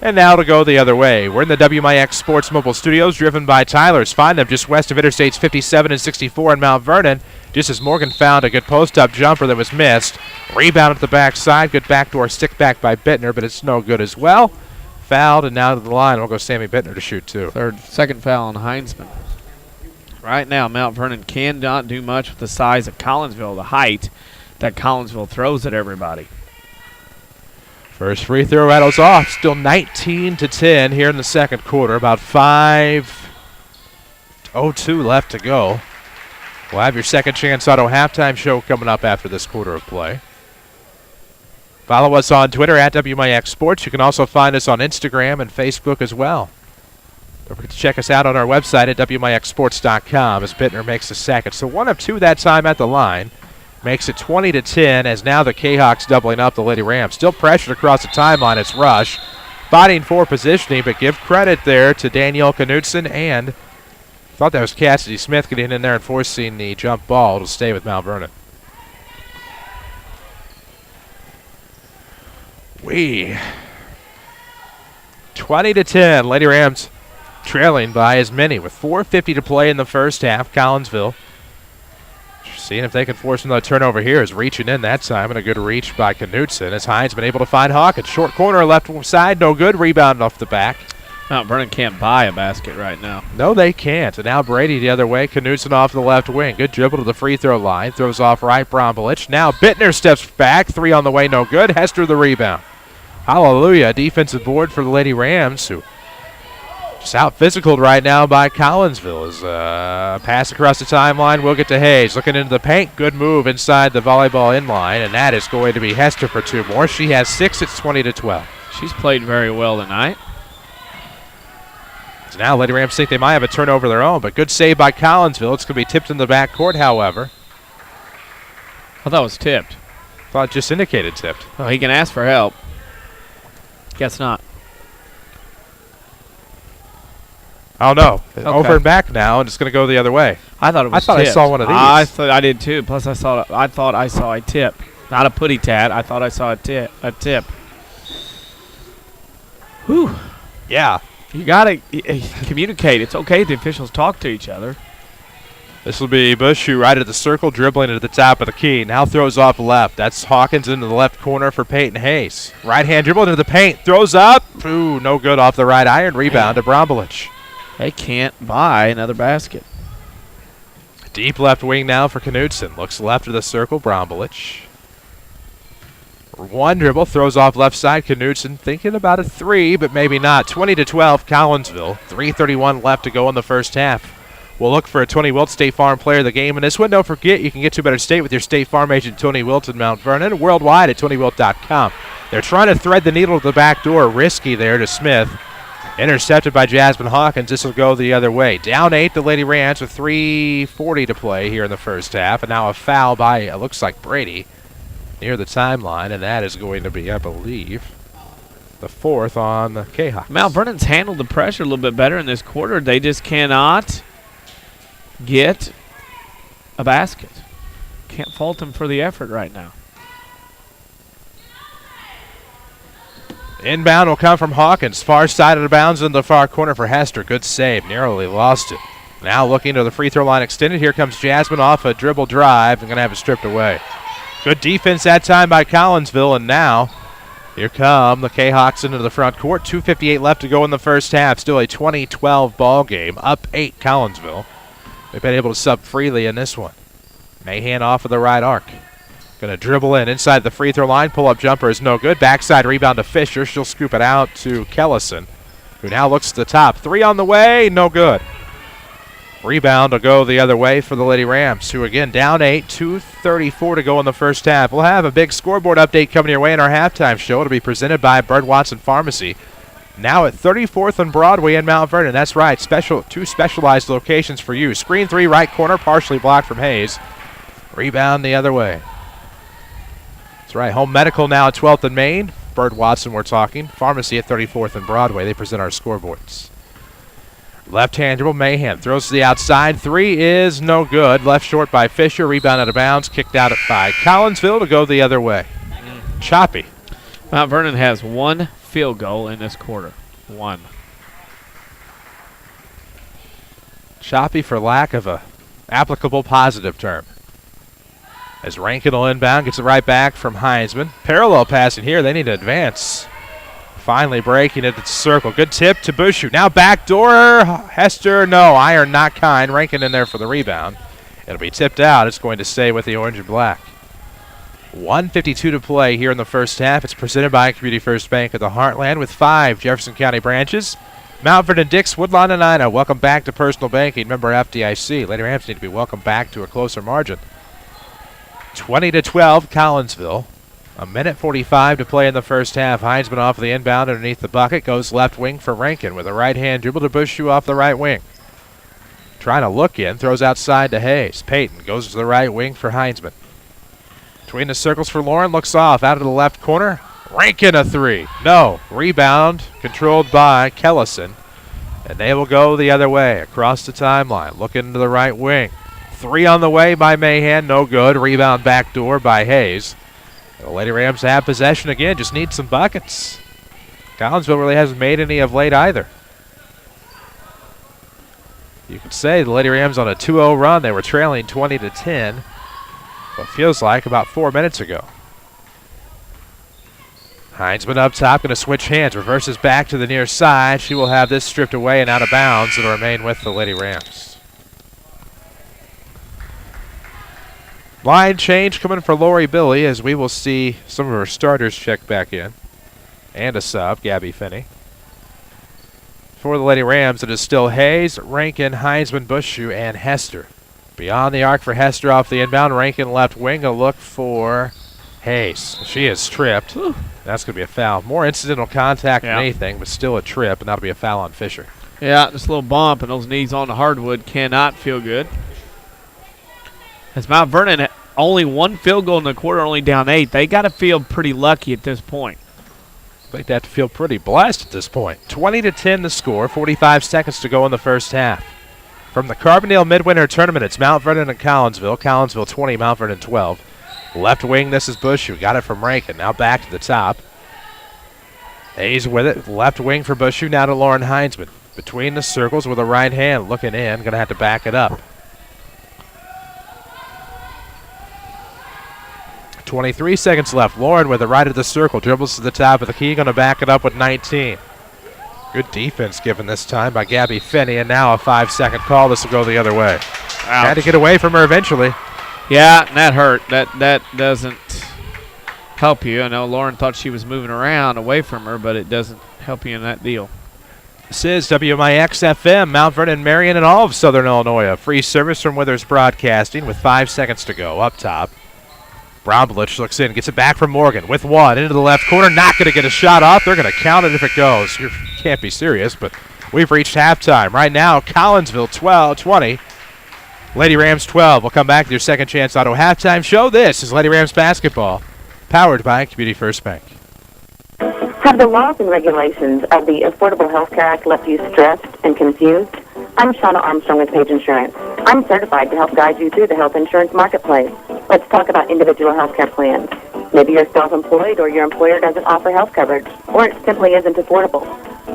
And now to go the other way. We're in the WMIX Sports Mobile Studios, driven by Tyler's. Find them just west of Interstates 57 and 64 in Mount Vernon. Just as Morgan found a good post-up jumper that was missed. Rebound at the backside. Good backdoor stick back by Bittner, but it's no good as well. Fouled, and now to the line. We'll go Sammy Bittner to shoot two. Second foul on Heinzman. Right now, Mount Vernon cannot do much with the size of Collinsville, the height that Collinsville throws at everybody. First free throw rattles off. Still 19-10 here in the second quarter. About 5:02 left to go. We'll have your second chance auto halftime show coming up after this quarter of play. Follow us on Twitter at WMIX Sports. You can also find us on Instagram and Facebook as well. Don't forget to check us out on our website at WMIXsports.com as Bittner makes the second. So 1 of 2 that time at the line. Makes it 20-10 as now the Kahoks doubling up the Lady Rams. Still pressured across the timeline. It's Rush. Fighting for positioning, but give credit there to Danielle Knudsen and thought that was Cassidy Smith getting in there and forcing the jump ball to stay with Mount Vernon. 20-10. Lady Rams trailing by as many with 4:50 to play in the first half. Collinsville seeing if they can force another turnover here. Is reaching in that time, and a good reach by Knudsen as Hines been able to find Hawkins. Short corner, left side, no good. Rebound off the back. Mount Vernon can't buy a basket right now. No, they can't. And now Brady the other way. Knudsen off the left wing. Good dribble to the free throw line. Throws off right. Brombolich. Now Bittner steps back. 3 on the way, no good. Hester the rebound. Hallelujah. Defensive board for the Lady Rams, who Just out physicaled right now by Collinsville. As pass across the timeline will get to Hayes. Looking into the paint. Good move inside the volleyball inline, and that is going to be Hester for 2 more. She has 6. It's 20-12. She's played very well tonight. So now Lady Rams think they might have a turnover of their own, but good save by Collinsville. It's going to be tipped in the backcourt, however. I thought it was tipped. Thought it just indicated tipped. Oh, he can ask for help. Guess not. Oh no! Okay. Over and back now, and it's going to go the other way. I thought it was. I saw one of these. I thought I did too. Plus, I thought I saw a tip, not a putty tat. I thought I saw a tip. Whew. Yeah. You gotta communicate. It's okay if the officials talk to each other. This will be Bushu right at the circle, dribbling it at the top of the key. Now throws off left. That's Hawkins into the left corner for Peyton Hayes. Right hand dribble into the paint. Throws up. Ooh, no good off the right iron. Rebound to Brombolich. They can't buy another basket. Deep left wing now for Knudsen. Looks left of the circle, Brombolich. One dribble, throws off left side. Knudsen thinking about a 3, but maybe not. 20-12, Collinsville. 3:31 left to go in the first half. We'll look for a Tony Wilt State Farm Player of the Game in this one. Don't forget, you can get to a better state with your State Farm agent, Tony Wilt in Mount Vernon. Worldwide at TonyWilt.com. They're trying to thread the needle to the back door. Risky there to Smith. Intercepted by Jasmine Hawkins. This will go the other way. Down 8, the Lady Rams with 3:40 to play here in the first half. And now a foul by, it looks like Brady, near the timeline. And that is going to be, I believe, the 4th on the Kahoks. Mount Vernon's handled the pressure a little bit better in this quarter. They just cannot get a basket. Can't fault them for the effort right now. Inbound will come from Hawkins. Far side of the bounds in the far corner for Hester. Good save. Narrowly lost it. Now looking to the free throw line extended. Here comes Jasmine off a dribble drive and going to have it stripped away. Good defense that time by Collinsville. And now here come the Kahoks into the front court. 2:58 left to go in the first half. Still a 20-12 ball game. Up 8 Collinsville. They've been able to sub freely in this one. Mahan off of the right arc. Going to dribble in inside the free throw line. Pull-up jumper is no good. Backside rebound to Fisher. She'll scoop it out to Kellison, who now looks to the top. 3 on the way. No good. Rebound will go the other way for the Lady Rams, who again down 8. 2:34 to go in the first half. We'll have a big scoreboard update coming your way in our halftime show. It'll be presented by Bird Watson Pharmacy. Now at 34th and Broadway in Mount Vernon. That's right. Two specialized locations for you. Screen 3 right corner, partially blocked from Hayes. Rebound the other way. That's right. Home Medical now at 12th and Main. Bird Watson we're talking. Pharmacy at 34th and Broadway. They present our scoreboards. Left-hand dribble, Mahan throws to the outside. 3 is no good. Left short by Fisher. Rebound out of bounds. Kicked out by Collinsville to go the other way. Choppy. Mount Vernon has 1 field goal in this quarter. 1. Choppy for lack of a applicable positive term. As Rankin will inbound, gets it right back from Heinzman. Parallel passing here. They need to advance. Finally breaking it at the circle. Good tip to Bushu. Now backdoor. Hester, no. Iron not kind. Rankin in there for the rebound. It'll be tipped out. It's going to stay with the orange and black. 1:52 to play here in the first half. It's presented by Community First Bank of the Heartland with 5 Jefferson County branches. Mount Vernon, Dix, Woodlawn, and Ina. Welcome back to personal banking. Member FDIC. Lady Rams need to be welcomed back to a closer margin. 20-12, Collinsville. 1:45 to play in the first half. Heinzman off the inbound underneath the bucket. Goes left wing for Rankin with a right-hand dribble to Bushu off the right wing. Trying to look in. Throws outside to Hayes. Peyton goes to the right wing for Heinzman. Between the circles for Lauren. Looks off. Out of the left corner. Rankin a 3. No. Rebound controlled by Kellison. And they will go the other way across the timeline. Looking to the right wing. 3 on the way by Mahan. No good. Rebound backdoor by Hayes. The Lady Rams have possession again. Just need some buckets. Collinsville really hasn't made any of late either. You could say the Lady Rams on a 2-0 run. They were trailing 20-10. What feels like about 4 minutes ago. Heinzman up top, going to switch hands. Reverses back to the near side. She will have this stripped away and out of bounds. It'll remain with the Lady Rams. Line change coming for Lori Billy as we will see some of her starters check back in. And a sub, Gabby Finney. For the Lady Rams, it is still Hayes, Rankin, Heisman, Bushue, and Hester. Beyond the arc for Hester off the inbound. Rankin left wing. A look for Hayes. She is tripped. Whew. That's going to be a foul. More incidental contact than anything, but still a trip, and that'll be a foul on Fisher. Yeah, just a little bump, and those knees on the hardwood cannot feel good. As Mount Vernon only one field goal in the quarter, only down 8. They got to feel pretty lucky at this point. I think they have to feel pretty blessed at this point. 20-10 the score, 45 seconds to go in the first half. From the Carbondale Midwinter Tournament, it's Mount Vernon and Collinsville. Collinsville 20, Mount Vernon 12. Left wing, this is Bush, who got it from Rankin. Now back to the top. Hayes with it. Left wing for Bush, now to Lauren Heisman. Between the circles with a right hand, looking in. Going to have to back it up. 23 seconds left. Lauren with the right of the circle. Dribbles to the top of the key. Going to back it up with 19. Good defense given this time by Gabby Finney. And now a 5-second call. This will go the other way. Ouch. Had to get away from her eventually. Yeah, and that hurt. That doesn't help you. I know Lauren thought she was moving around away from her, but it doesn't help you in that deal. This is WMIX FM, Mount Vernon, Marion, and all of Southern Illinois. A free service from Withers Broadcasting with 5 seconds to go. Up top, Brownblich looks in, gets it back from Morgan with one into the left corner. Not going to get a shot off. They're going to count it if it goes. You can't be serious, but we've reached halftime. Right now, Collinsville 20. Lady Rams 12. We'll come back to your Second Chance Auto halftime show. This is Lady Rams basketball, powered by Community First Bank. Have the laws and regulations of the Affordable Health Care Act left you stressed and confused? I'm Shauna Armstrong with Page Insurance. I'm certified to help guide you through the health insurance marketplace. Let's talk about individual health care plans. Maybe you're self-employed or your employer doesn't offer health coverage, or it simply isn't affordable.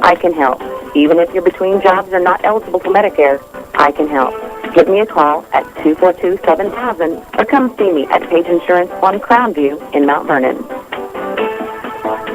I can help. Even if you're between jobs or not eligible for Medicare, I can help. Give me a call at 242-7000 or come see me at Page Insurance on Crownview in Mount Vernon.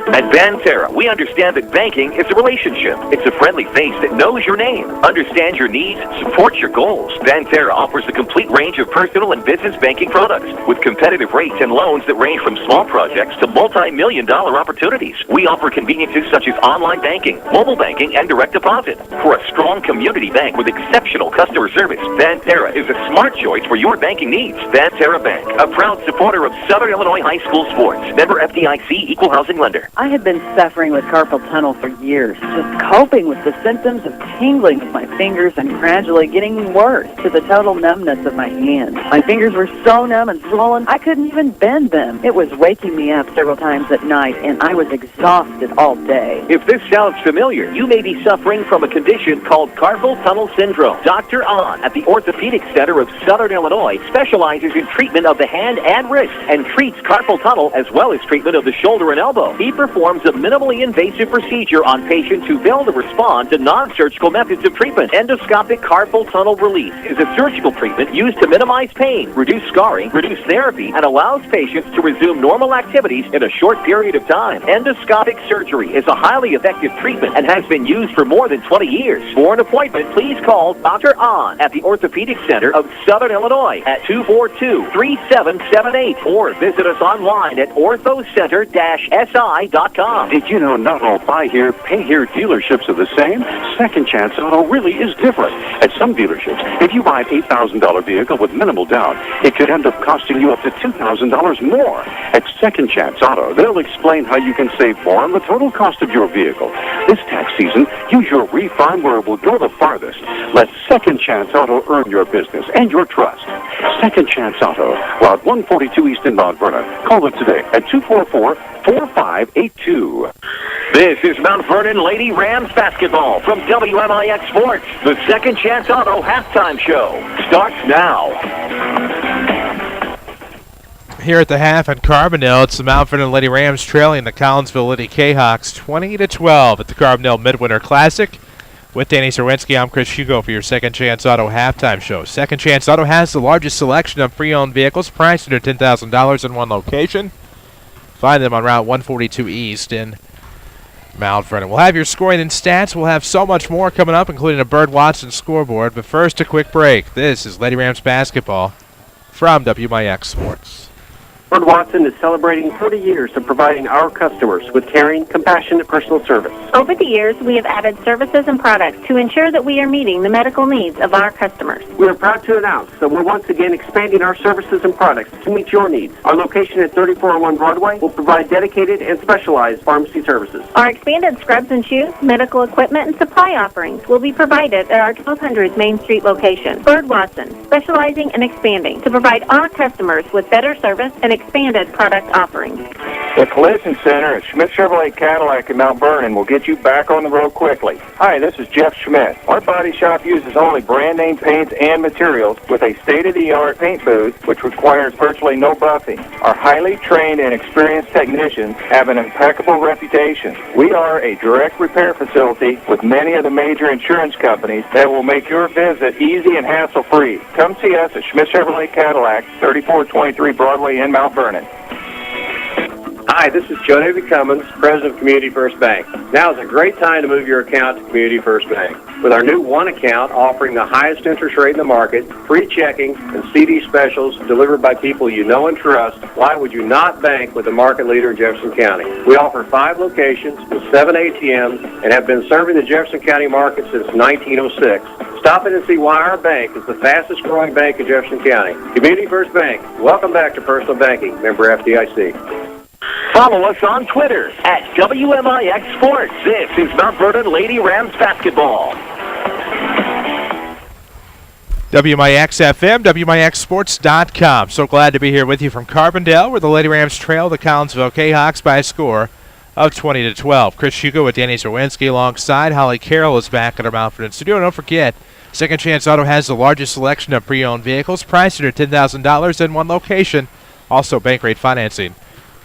At Banterra, we understand that banking is a relationship. It's a friendly face that knows your name, understands your needs, supports your goals. Banterra offers a complete range of personal and business banking products with competitive rates and loans that range from small projects to multi-million-dollar opportunities. We offer conveniences such as online banking, mobile banking, and direct deposit. For a strong community bank with exceptional customer service, Banterra is a smart choice for your banking needs. Banterra Bank, a proud supporter of Southern Illinois high school sports. Member FDIC, equal housing lender. I had been suffering with carpal tunnel for years, just coping with the symptoms of tingling with my fingers and gradually getting worse to the total numbness of my hands. My fingers were so numb and swollen, I couldn't even bend them. It was waking me up several times at night, and I was exhausted all day. If this sounds familiar, you may be suffering from a condition called carpal tunnel syndrome. Dr. Ahn at the Orthopedic Center of Southern Illinois specializes in treatment of the hand and wrist and treats carpal tunnel as well as treatment of the shoulder and elbow. He performs a minimally invasive procedure on patients who fail to respond to non-surgical methods of treatment. Endoscopic carpal tunnel release is a surgical treatment used to minimize pain, reduce scarring, reduce therapy, and allows patients to resume normal activities in a short period of time. Endoscopic surgery is a highly effective treatment and has been used for more than 20 years. For an appointment, please call Dr. Ahn at the Orthopedic Center of Southern Illinois at 242-3778 or visit us online at orthocenter-si.com. Did you know not all buy here, pay here dealerships are the same? Second Chance Auto really is different. At some dealerships, if you buy an $8,000 vehicle with minimal down, it could end up costing you up to $2,000 more. At Second Chance Auto, they'll explain how you can save more on the total cost of your vehicle. This tax season, use your refund where it will go the farthest. Let Second Chance Auto earn your business and your trust. Second Chance Auto, Route 142 East in Mount Vernon. Call them today at 244-4582. This is Mount Vernon Lady Rams basketball from WMIX Sports. The Second Chance Auto halftime show starts now. Here at the half in Carbondale, it's the Mount Vernon Lady Rams trailing the Collinsville Lady Kahoks 20-12 at the Carbondale Midwinter Classic. With Danny Czerwinski, I'm Chris Hugo for your Second Chance Auto halftime show. Second Chance Auto has the largest selection of pre-owned vehicles priced under $10,000 in one location. Find them on Route 142 East in Mount Vernon. We'll have your scoring and stats. We'll have so much more coming up, including a Bird Watson scoreboard. But first, a quick break. This is Lady Rams basketball from WMIX Sports. Bird Watson is celebrating 40 years of providing our customers with caring, compassionate personal service. Over the years, we have added services and products to ensure that we are meeting the medical needs of our customers. We are proud to announce that we're once again expanding our services and products to meet your needs. Our location at 3401 Broadway will provide dedicated and specialized pharmacy services. Our expanded scrubs and shoes, medical equipment, and supply offerings will be provided at our 1200 Main Street location. Bird Watson, specializing and expanding to provide our customers with better service and expanded product offerings. The Collision Center at Schmidt Chevrolet Cadillac in Mount Vernon will get you back on the road quickly. Hi, this is Jeff Schmidt. Our body shop uses only brand name paints and materials with a state-of-the-art paint booth which requires virtually no buffing. Our highly trained and experienced technicians have an impeccable reputation. We are a direct repair facility with many of the major insurance companies that will make your visit easy and hassle-free. Come see us at Schmidt Chevrolet Cadillac, 3423 Broadway in Mount Vernon. Hi, this is Joe David Cummins, President of Community First Bank. Now is a great time to move your account to Community First Bank. With our new One account offering the highest interest rate in the market, free checking, and CD specials delivered by people you know and trust, why would you not bank with the market leader in Jefferson County? We offer 5 locations with 7 ATMs and have been serving the Jefferson County market since 1906. Stop in and see why our bank is the fastest growing bank in Jefferson County. Community First Bank. Welcome back to Personal Banking. Member FDIC. Follow us on Twitter at WMIX Sports. This is Mount Vernon Lady Rams basketball. WMIX FM, WMIXsports.com. So glad to be here with you from Carbondale, where the Lady Rams trail the Collinsville Kahoks by a score of 20-12. Chris Hugo with Danny Czerwinski alongside. Holly Carroll is back at our Mount Vernon studio. Don't forget, Second Chance Auto has the largest selection of pre-owned vehicles, priced at $10,000 in one location. Also, bank rate financing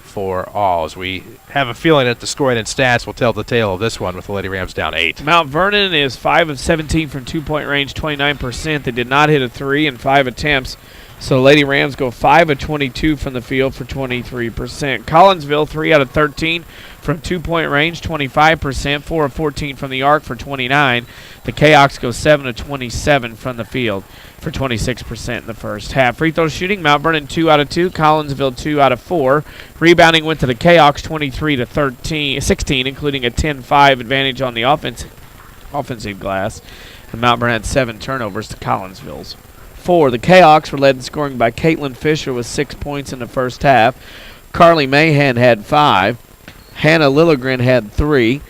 for all, as we have a feeling that the scoring and stats will tell the tale of this one with the Lady Rams down 8. Mount Vernon is 5 of 17 from two-point range, 29%. They did not hit a 3 in 5 attempts, so Lady Rams go 5 of 22 from the field for 23%. Collinsville, 3 out of 13 from two-point range, 25%, 4 of 14 from the arc for 29. The Kahoks go 7 of 27 from the field for 26% in the first half. Free throw shooting, Mount Vernon 2 out of 2, Collinsville 2 out of 4. Rebounding went to the Kahoks 23-16, including a 10-5 advantage on the offensive glass. And Mount Vernon had 7 turnovers to Collinsville's 4. The Kahoks were led in scoring by Caitlin Fisher with 6 points in the first half. Carly Mahan had 5. Hannah Lilligren had 3.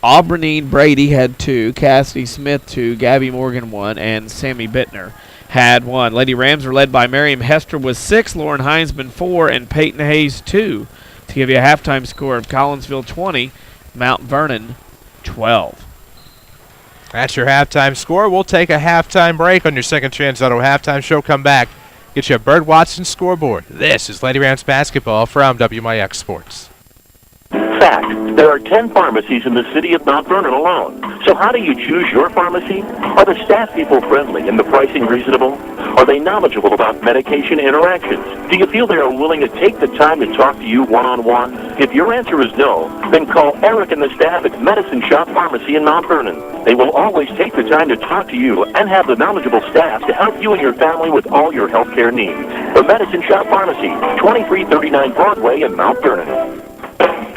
Auburnine Brady had 2, Cassidy Smith 2, Gabby Morgan 1, and Sammy Bittner had 1. Lady Rams were led by Miriam Hester with 6, Lauren Heinzman 4, and Peyton Hayes 2 to give you a halftime score of Collinsville 20, Mount Vernon 12. That's your halftime score. We'll take a halftime break on your Second Chance Auto halftime show. Come back, get you a Bird Watson scoreboard. This is Lady Rams basketball from WMIX Sports. Fact, there are 10 pharmacies in the city of Mount Vernon alone. So how do you choose your pharmacy? Are the staff people friendly and the pricing reasonable? Are they knowledgeable about medication interactions? Do you feel they are willing to take the time to talk to you one-on-one? If your answer is no, then call Eric and the staff at Medicine Shop Pharmacy in Mount Vernon. They will always take the time to talk to you and have the knowledgeable staff to help you and your family with all your health care needs. The Medicine Shop Pharmacy, 2339 Broadway in Mount Vernon.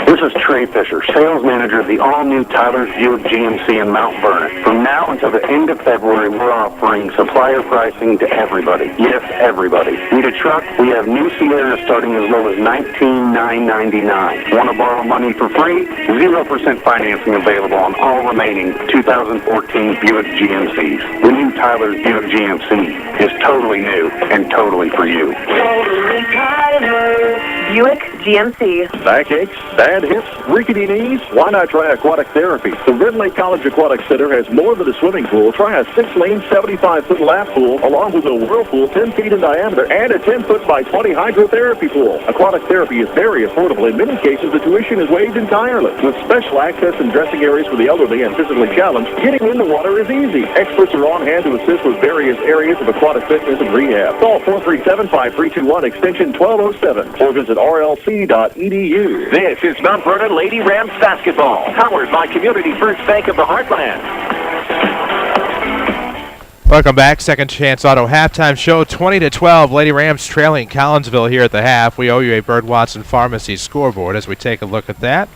This is Trey Fisher, sales manager of the all-new Tyler's Buick GMC in Mount Vernon. From now until the end of February, we're offering supplier pricing to everybody. Yes, everybody. Need a truck? We have new Sierras starting as low as $19,999. Want to borrow money for free? 0% financing available on all remaining 2014 Buick GMCs. The new Tyler's Buick GMC is totally new and totally for you. Totally Tyler. Buick GMC. Backaches, bad hips, rickety knees? Why not try aquatic therapy? The Red Lake College Aquatic Center has more than a swimming pool. Try a 6-lane, 75-foot lap pool, along with a whirlpool 10 feet in diameter and a 10-foot by 20 hydrotherapy pool. Aquatic therapy is very affordable. In many cases, the tuition is waived entirely. With special access and dressing areas for the elderly and physically challenged, getting in the water is easy. Experts are on hand to assist with various areas of aquatic fitness and rehab. Call 437-5321, extension 1207, or visit rlc.edu. This is Mount Vernon Lady Rams basketball, powered by Community First Bank of the Heartland. Welcome back. Second Chance Auto halftime show. 20-12. Lady Rams trailing Collinsville here at the half. We owe you a Bird Watson Pharmacy scoreboard as we take a look at that.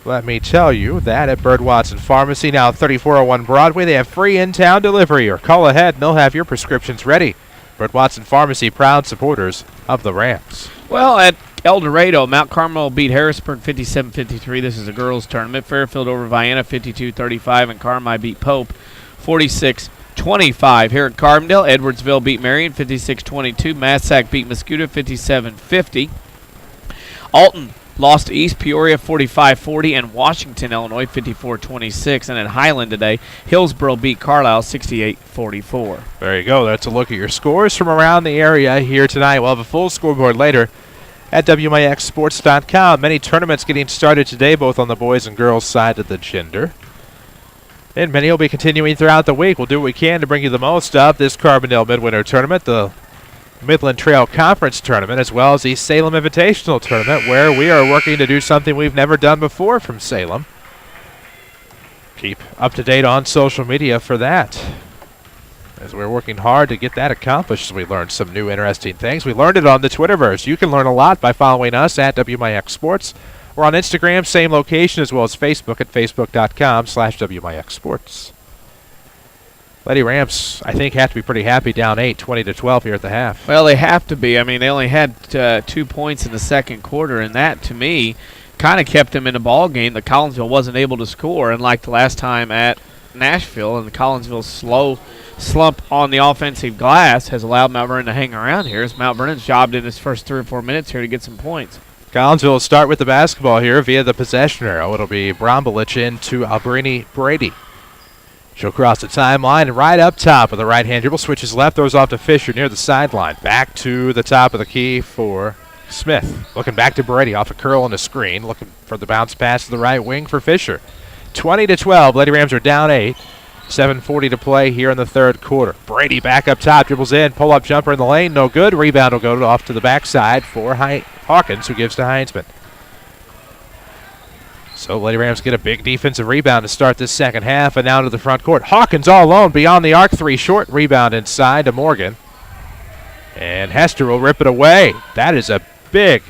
Let me tell you that at Bird Watson Pharmacy, now 3401 Broadway, they have free in-town delivery, or call ahead and they'll have your prescriptions ready. Bird Watson Pharmacy, proud supporters of the Rams. Well, at El Dorado, Mount Carmel beat Harrisburg 57-53. This is a girls' tournament. Fairfield over Vienna 52-35, and Carmi beat Pope 46-25. Here at Carbondale, Edwardsville beat Marion 56-22. Massac beat Muscuda 57-50. Alton lost to East Peoria 45-40, and Washington, Illinois 54-26. And at Highland today, Hillsborough beat Carlisle 68-44. There you go. That's a look at your scores from around the area here tonight. We'll have a full scoreboard later at WMIXsports.com. Many tournaments getting started today, both on the boys and girls side of the gender. And many will be continuing throughout the week. We'll do what we can to bring you the most of this Carbondale Midwinter Tournament, the Midland Trail Conference Tournament, as well as the Salem Invitational Tournament, where we are working to do something we've never done before from Salem. Keep up to date on social media for that, as we're working hard to get that accomplished. We learned some new interesting things. We learned it on the Twitterverse. You can learn a lot by following us at WMIX Sports. We're on Instagram, same location, as well as Facebook at facebook.com/WMIX Sports. Lady Rams, I think, have to be pretty happy down 8, 20-12 here at the half. Well, they have to be. I mean, they only had 2 points in the second quarter, and that, to me, kind of kept them in the ball game that Collinsville wasn't able to score, unlike the last time at Nashville. And the Collinsville slow slump on the offensive glass has allowed Mount Vernon to hang around here, as Mount Vernon's jobbed in his first 3 or 4 minutes here to get some points. Collinsville will start with the basketball here via the possession arrow. It'll be Brombelich into Albrini Brady. She'll cross the timeline and right up top with the right-hand dribble. Switches left, throws off to Fisher near the sideline. Back to the top of the key for Smith. Looking back to Brady off a curl and a screen. Looking for the bounce pass to the right wing for Fisher. 20-12. Lady Rams are down 8. 7:40 to play here in the third quarter. Brady back up top, dribbles in, pull-up jumper in the lane, no good. Rebound will go off to the backside for Hawkins, who gives to Heinzman. So Lady Rams get a big defensive rebound to start this second half, and now to the front court. Hawkins all alone beyond the arc, 3 short. Rebound inside to Morgan. And Hester will rip it away. That is a big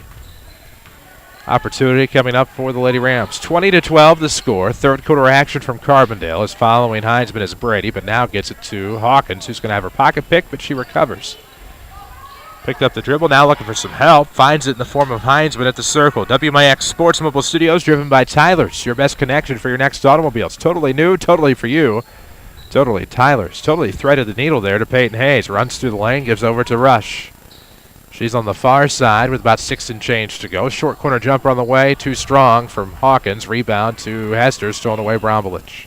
opportunity coming up for the Lady Rams. 20-12 the score. Third quarter action from Carbondale is following Heinzman as Brady, but now gets it to Hawkins, who's going to have her pocket pick, but she recovers. Picked up the dribble, now looking for some help. Finds it in the form of Heinzman at the circle. WMIX Sports Mobile Studios, driven by Tyler's. Your best connection for your next automobiles. Totally new, totally for you. Totally Tyler's. Totally threaded the needle there to Peyton Hayes. Runs through the lane, gives over to Rush. She's on the far side with about 6 and change to go. Short corner jumper on the way, too strong from Hawkins. Rebound to Hester, stolen away Brombelich.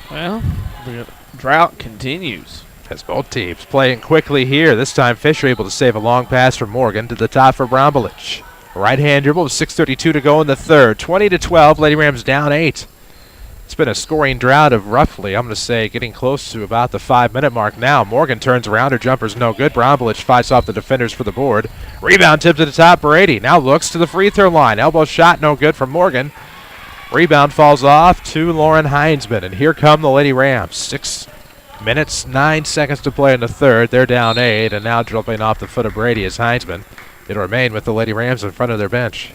Well, the drought continues. As both teams playing quickly here. This time Fisher able to save a long pass from Morgan to the top for Brombelich. Right-hand dribble with 6:32 to go in the third. 20-12, Lady Rams down 8. It's been a scoring drought of roughly, I'm going to say, getting close to about the 5-minute mark now. Morgan turns around. Her jumper's no good. Brombelich fights off the defenders for the board. Rebound tip to the top. Brady now looks to the free throw line. Elbow shot no good from Morgan. Rebound falls off to Lauren Heinzman. And here come the Lady Rams. 6 minutes, 9 seconds to play in the third. They're down 8. And now dropping off the foot of Brady is Heinzman. It'll remain with the Lady Rams in front of their bench.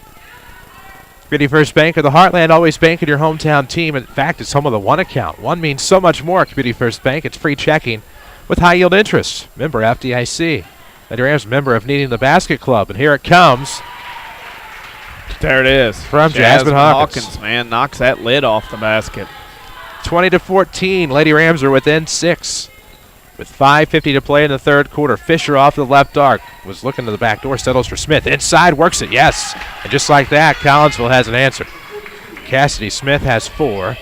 Community First Bank of the Heartland, always bank in your hometown team. In fact, it's home of the One account. One means so much more at Community First Bank. It's free checking with high yield interest. Member FDIC. Lady Rams member of Needing the Basket Club. And here it comes. There it is. From Jasmine Hawkins. Man, knocks that lid off the basket. 20-14. Lady Rams are within 6. With 5:50 to play in the third quarter. Fisher off the left arc. Was looking to the back door. Settles for Smith. Inside. Works it. Yes. And just like that, Collinsville has an answer. Cassidy Smith has 4.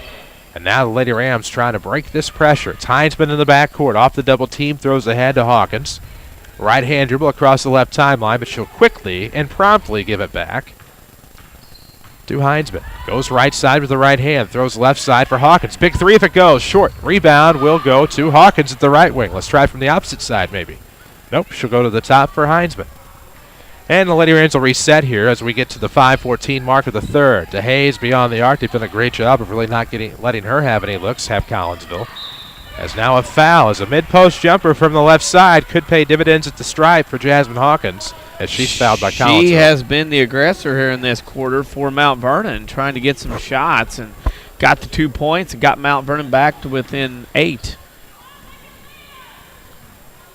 And now the Lady Rams trying to break this pressure. It's Heinzman in the backcourt. Off the double team. Throws ahead to Hawkins. Right-hand dribble across the left timeline. But she'll quickly and promptly give it back to Heinzman. Goes right side with the right hand. Throws left side for Hawkins. Big 3 if it goes. Short. Rebound will go to Hawkins at the right wing. Let's try from the opposite side maybe. Nope. She'll go to the top for Heinzman. And the Lady Rams will reset here as we get to the 5:14 mark of the third. To Hayes beyond the arc. They've done a great job of really not letting her have any looks. Have Collinsville. As now a foul as a mid-post jumper from the left side could pay dividends at the stripe for Jasmine Hawkins as she's fouled by Collinsville. She has been the aggressor here in this quarter for Mount Vernon, trying to get some shots and got the 2 points and got Mount Vernon back to within 8.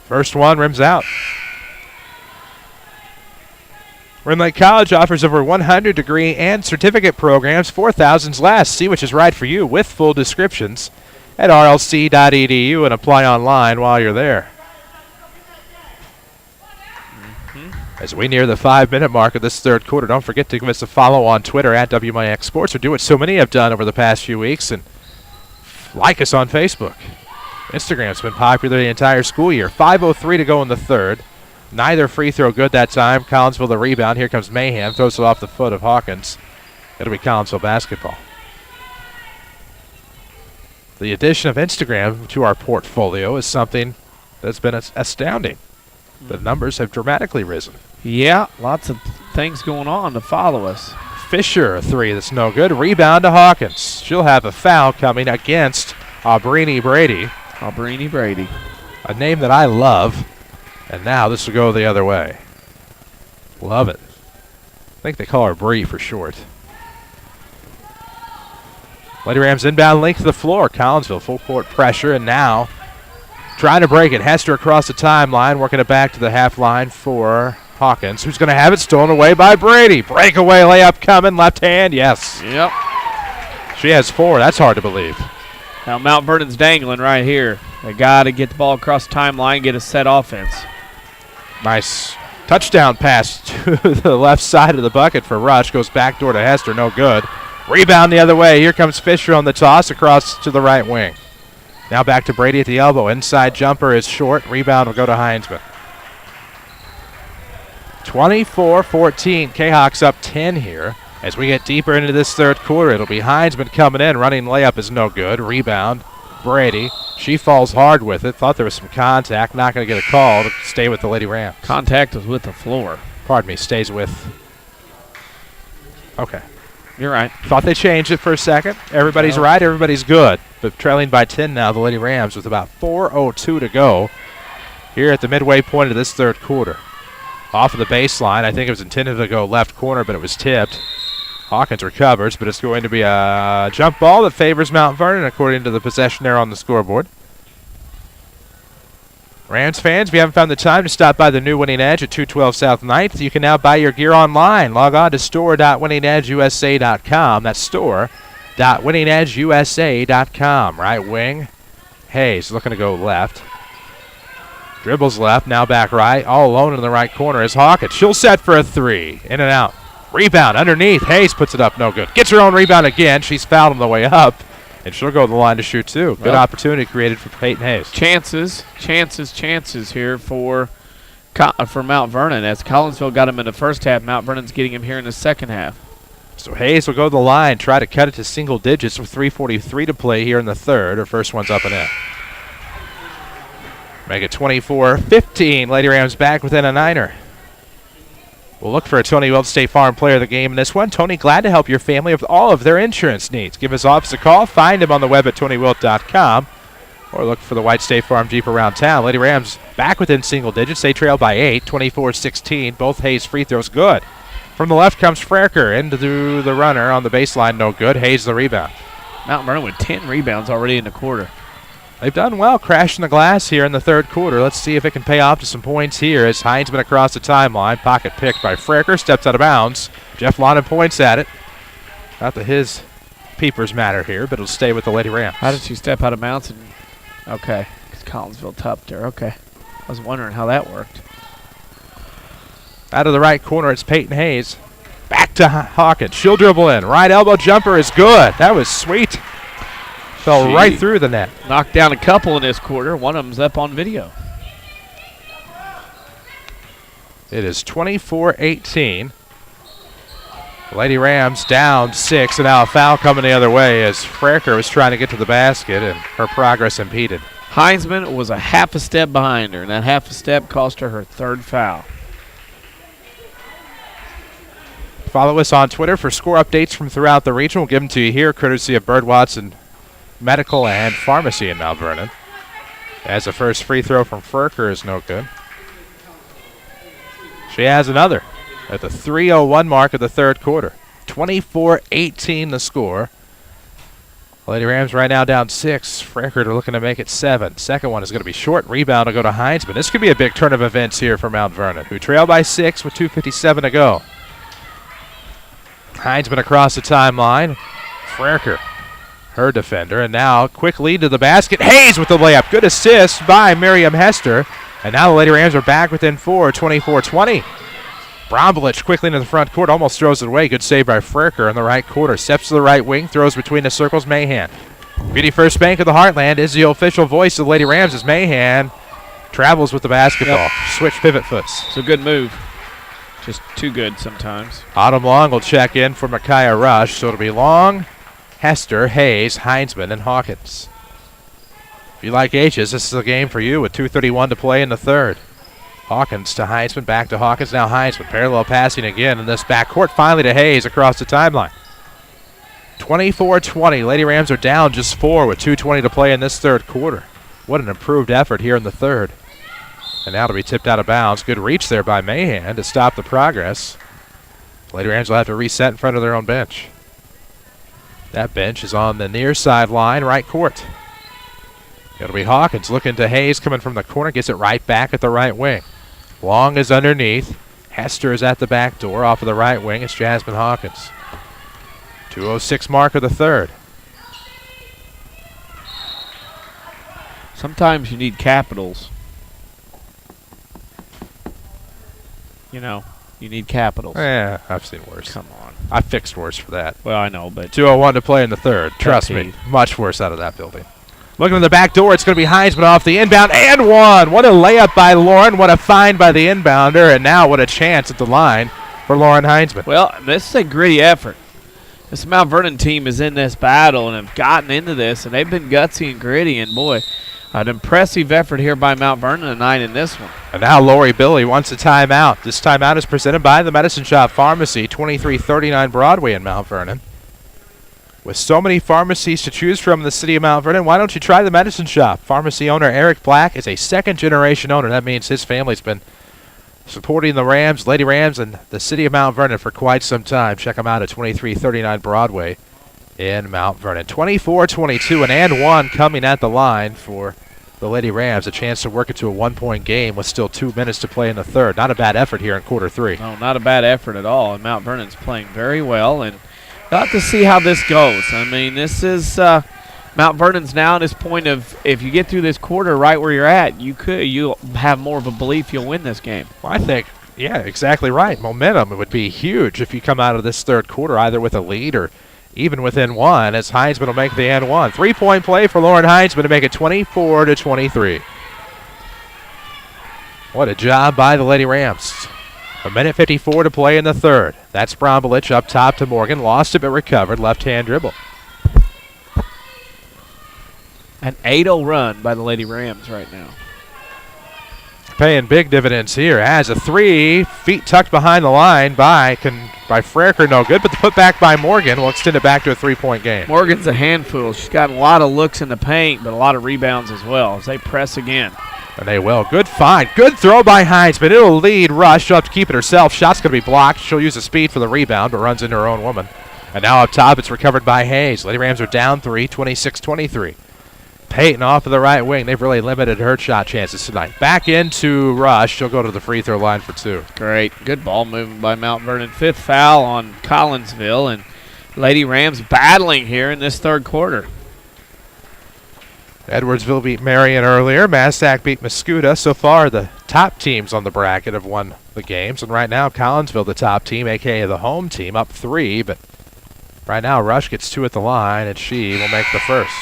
First one rims out. Rim Lake College offers over 100 degree and certificate programs, 4,000s less. See which is right for you with full descriptions at rlc.edu and apply online while you're there. As we near the 5-minute mark of this third quarter, don't forget to give us a follow on Twitter at WMIX Sports, or do what so many have done over the past few weeks and like us on Facebook. Instagram's been popular the entire school year. 5:03 to go in the third. Neither free throw good that time. Collinsville the rebound. Here comes Mayhem. Throws it off the foot of Hawkins. It'll be Collinsville basketball. The addition of Instagram to our portfolio is something that's been astounding. The numbers have dramatically risen. Yeah, lots of things going on to follow us. Fisher, a three that's no good. Rebound to Hawkins. She'll have a foul coming against Aubrini Brady. Aubrini Brady. A name that I love. And now this will go the other way. Love it. I think they call her Bree for short. Lady Rams inbound link to the floor. Collinsville full court pressure, and now trying to break it. Hester across the timeline, working it back to the half line for Hawkins, who's going to have it stolen away by Brady. Breakaway layup coming, left hand, yes. Yep. She has 4. That's hard to believe. Now Mount Vernon's dangling right here. They got to get the ball across the timeline, get a set offense. Nice touchdown pass to the left side of the bucket for Rush. Goes backdoor to Hester, no good. Rebound the other way. Here comes Fisher on the toss across to the right wing. Now back to Brady at the elbow. Inside jumper is short. Rebound will go to Heinzman. 24-14. Kahoks up 10 here. As we get deeper into this third quarter, it'll be Heinzman coming in. Running layup is no good. Rebound. Brady. She falls hard with it. Thought there was some contact. Not going to get a call to stay with the Lady Rams. Contact was with the floor. Pardon me. Stays with. Okay. You're right. Thought they changed it for a second. Everybody's right. Everybody's good. But trailing by 10 now, the Lady Rams with about 4:02 to go here at the midway point of this third quarter. Off of the baseline. I think it was intended to go left corner, but it was tipped. Hawkins recovers, but it's going to be a jump ball that favors Mount Vernon according to the possession there on the scoreboard. Rams fans, if you haven't found the time to stop by the new Winning Edge at 212 South 9th, you can now buy your gear online. Log on to store.winningedgeusa.com. That's store.winningedgeusa.com. Right wing, Hayes looking to go left. Dribbles left, now back right. All alone in the right corner is Hawkins. She'll set for a 3. In and out. Rebound underneath. Hayes puts it up, no good. Gets her own rebound again. She's fouled on the way up. And she'll go to the line to shoot, too. Good opportunity created for Peyton Hayes. Chances here for Mount Vernon. As Collinsville got him in the first half, Mount Vernon's getting him here in the second half. So Hayes will go to the line, try to cut it to single digits with 3:43 to play here in the third. Her first one's up and in. Make it 24-15. Lady Rams back within a 9er. We'll look for a Tony Wilt State Farm player of the game in this one. Tony, glad to help your family with all of their insurance needs. Give his office a call. Find him on the web at TonyWilt.com. Or look for the white State Farm Jeep around town. Lady Rams back within single digits. They trail by 8, 24-16. Both Hayes free throws good. From the left comes Fraker into the runner on the baseline. No good. Hayes the rebound. Mount Vernon with 10 rebounds already in the quarter. They've done well crashing the glass here in the third quarter. Let's see if it can pay off to some points here as Heinzman across the timeline. Pocket picked by Fraker. Steps out of bounds. Jeff Lonan points at it. Not that his peepers matter here, but it'll stay with the Lady Rams. How did she step out of bounds? Okay, because Collinsville topped her. Okay. I was wondering how that worked. Out of the right corner, it's Peyton Hayes. Back to Hawkins. She'll dribble in. Right elbow jumper is good. That was sweet. Fell right through the net. Knocked down a couple in this quarter. One of them's up on video. It is 24-18. Lady Rams down 6, and now a foul coming the other way as Fraker was trying to get to the basket, and her progress impeded. Heinzman was a half a step behind her, and that half a step cost her her third foul. Follow us on Twitter for score updates from throughout the region. We'll give them to you here, courtesy of Bird Watson Medical and Pharmacy in Mount Vernon. As the first free throw from Ferker is no good. She has another at the 3:01 mark of the third quarter. 24-18 the score. Lady Rams right now down 6. Frankfurt are looking to make it 7. Second one is going to be short. Rebound will go to Heinzman. This could be a big turn of events here for Mount Vernon, who trail by 6 with 2:57 to go. Heinzman across the timeline. Frankfurt, her defender, and now quick lead to the basket. Hayes with the layup. Good assist by Miriam Hester. And now the Lady Rams are back within 4, 24-20. Bromlich quickly into the front court, almost throws it away. Good save by Fraker in the right quarter. Steps to the right wing, throws between the circles. Mahan. Beauty First Bank of the Heartland is the official voice of the Lady Rams as Mahan travels with the basketball. Yep. Switch pivot foots. It's a good move. Just too good sometimes. Autumn Long will check in for Micaiah Rush, so it'll be Long, Hester, Hayes, Heinzman, and Hawkins. If you like H's, this is a game for you with 2:31 to play in the third. Hawkins to Heinzman, back to Hawkins, now Heinzman. Parallel passing again in this backcourt, finally to Hayes across the timeline. 24-20. Lady Rams are down just 4 with 2:20 to play in this third quarter. What an improved effort here in the third. And now to be tipped out of bounds. Good reach there by Mahan to stop the progress. Lady Rams will have to reset in front of their own bench. That bench is on the near sideline, right court. It'll be Hawkins looking to Hayes coming from the corner. Gets it right back at the right wing. Long is underneath. Hester is at the back door off of the right wing. It's Jasmine Hawkins. 2:06 mark of the third. Sometimes you need capitals. You know, you need capitals. Yeah, I've seen worse. Come on. I fixed worse for that. Well, I know, but 2:01 to play in the third. Trust me, much worse out of that building. Looking in the back door, it's going to be Heinzman off the inbound and one. What a layup by Lauren. What a find by the inbounder. And now what a chance at the line for Lauren Heinzman. Well, this is a gritty effort. This Mount Vernon team is in this battle and have gotten into this, and they've been gutsy and gritty. And, boy, an impressive effort here by Mount Vernon tonight in this one. And now Lori Billy wants a timeout. This timeout is presented by the Medicine Shop Pharmacy, 2339 Broadway in Mount Vernon. With so many pharmacies to choose from in the city of Mount Vernon, why don't you try the Medicine Shop? Pharmacy owner Eric Black is a second-generation owner. That means his family's been supporting the Rams, Lady Rams, and the city of Mount Vernon for quite some time. Check them out at 2339 Broadway in Mount Vernon. 24-22, and one coming at the line for the Lady Rams. A chance to work it to a one-point game with still 2 minutes to play in the third. Not a bad effort here in quarter 3. No, not a bad effort at all. And Mount Vernon's playing very well, and got to see how this goes. I mean, this is Mount Vernon's now at this point of if you get through this quarter right where you're at, you'll have more of a belief you'll win this game. Well, I think, yeah, exactly right. Momentum would be huge if you come out of this third quarter either with a lead or even within one, as Heinzman will make the and one. 3-point play for Lauren Heinzman to make it 24-23. What a job by the Lady Rams. 1:54 to play in the third. That's Bromlich up top to Morgan. Lost it but recovered. Left-hand dribble. An 8-0 run by the Lady Rams right now. Paying big dividends here. Has a 3. Feet tucked behind the line by Fraker. No good, but the putback by Morgan will extend it back to a 3-point game. Morgan's a handful. She's got a lot of looks in the paint, but a lot of rebounds as well as they press again. And they will. Good find. Good throw by Heinzman. It'll lead Rush. She'll have to keep it herself. Shot's going to be blocked. She'll use the speed for the rebound, but runs into her own woman. And now up top, it's recovered by Hayes. Lady Rams are down 3, 26-23. Peyton off of the right wing. They've really limited her shot chances tonight. Back into Rush. She'll go to the free throw line for 2. Great. Good ball movement by Mount Vernon. 5th foul on Collinsville, and Lady Rams battling here in this third quarter. Edwardsville beat Marion earlier. Massac beat Mascoutah. So far, the top teams on the bracket have won the games. And right now, Collinsville, the top team, a.k.a. the home team, up 3. But right now, Rush gets 2 at the line, and she will make the first.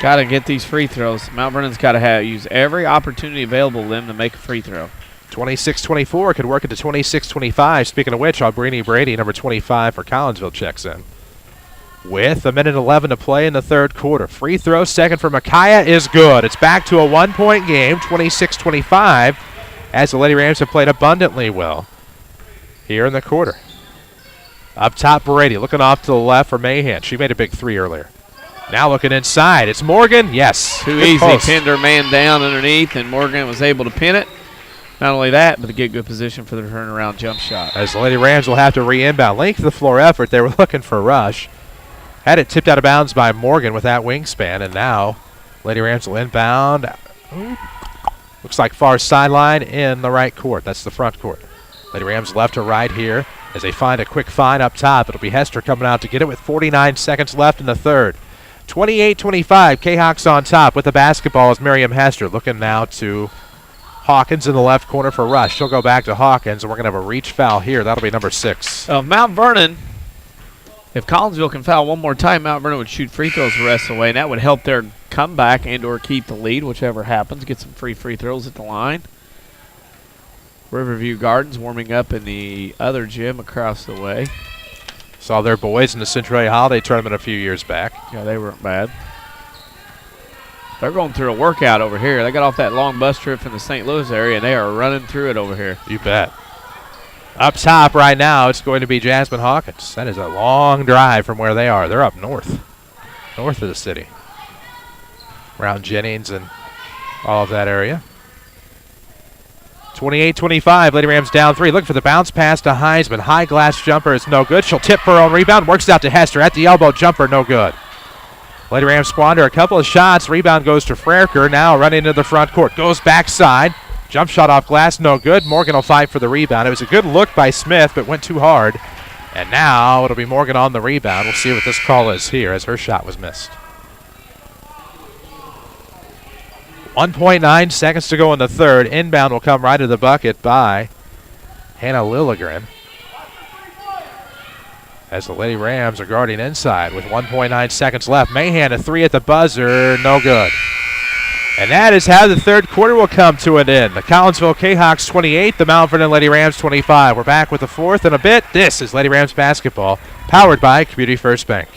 Got to get these free throws. Mount Vernon's got to use every opportunity available to them to make a free throw. 26-24 could work into 26-25. Speaking of which, Albrini Brady, number 25 for Collinsville, checks in. With 1:11 to play in the third quarter. Free throw, second for Micaiah, is good. It's back to a 1-point game, 26-25, as the Lady Rams have played abundantly well here in the quarter. Up top, Brady looking off to the left for Mahan. She made a big 3 earlier. Now looking inside. It's Morgan. Yes. Too good easy. post. Pinned her man down underneath, and Morgan was able to pin it. Not only that, but to get good position for the turnaround jump shot. As the Lady Rams will have to re-inbound. Length of the floor effort. They were looking for a rush. Had it tipped out of bounds by Morgan with that wingspan, and now Lady Rams will inbound. Ooh. Looks like far sideline in the right court. That's the front court. Lady Rams left to right here as they find a quick find up top. It'll be Hester coming out to get it with 49 seconds left in the third. 28-25, Kahoks on top with the basketball as Miriam Hester looking now to Hawkins in the left corner for rush. She'll go back to Hawkins, and we're going to have a reach foul here. That'll be number 6. Mount Vernon, if Collinsville can foul one more time, Mount Vernon would shoot free throws the rest of the way, and that would help their comeback and or keep the lead, whichever happens. Get some free throws at the line. Riverview Gardens warming up in the other gym across the way. Saw their boys in the Centralia Holiday Tournament a few years back. Yeah, they weren't bad. They're going through a workout over here. They got off that long bus trip from the St. Louis area, and they are running through it over here. You bet. Up top right now, it's going to be Jasmine Hawkins. That is a long drive from where they are. They're up north of the city, around Jennings and all of that area. 28-25, Lady Rams down 3. Looking for the bounce pass to Heisman. High glass jumper is no good. She'll tip for her own rebound. Works out to Hester at the elbow. Jumper no good. Lady Rams squander a couple of shots. Rebound goes to Frerker. Now running into the front court. Goes backside. Jump shot off glass, no good. Morgan will fight for the rebound. It was a good look by Smith, but went too hard. And now it'll be Morgan on the rebound. We'll see what this call is here as her shot was missed. 1.9 seconds to go in the third. Inbound will come right to the bucket by Hannah Lilligren. As the Lady Rams are guarding inside with 1.9 seconds left. Mahan a 3 at the buzzer, no good. And that is how the third quarter will come to an end. The Collinsville Kahoks 28, the Mount Vernon Lady Rams 25. We're back with the fourth in a bit. This is Lady Rams basketball, powered by Community First Bank.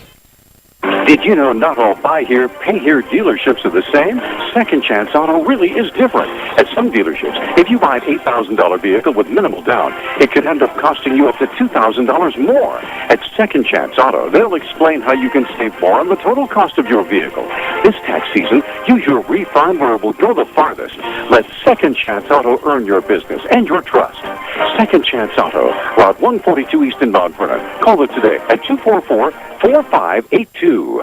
Did you know not all buy here, pay here dealerships are the same? Second Chance Auto really is different. At some dealerships, if you buy an $8,000 vehicle with minimal down, it could end up costing you up to $2,000 more. At Second Chance Auto, they'll explain how you can save more on the total cost of your vehicle. This tax season, use your refund where it will go the farthest. Let Second Chance Auto earn your business and your trust. Second Chance Auto, Route 142 East in Mount Vernon. Call it today at 244-4582.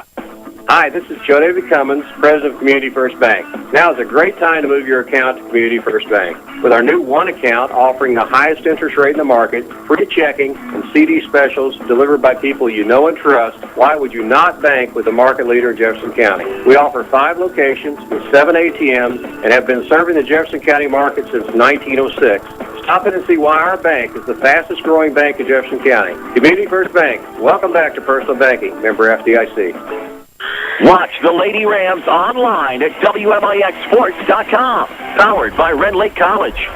Hi, this is Joe David Cummins, President of Community First Bank. Now is a great time to move your account to Community First Bank. With our new one account offering the highest interest rate in the market, free checking, and CD specials delivered by people you know and trust, why would you not bank with the market leader in Jefferson County? We offer 5 locations with 7 ATMs and have been serving the Jefferson County market since 1906. Stop in and see why our bank is the fastest growing bank in Jefferson County. Community First Bank. Welcome back to personal banking. Member FDIC. Watch the Lady Rams online at WMIXsports.com. Powered by Red Lake College.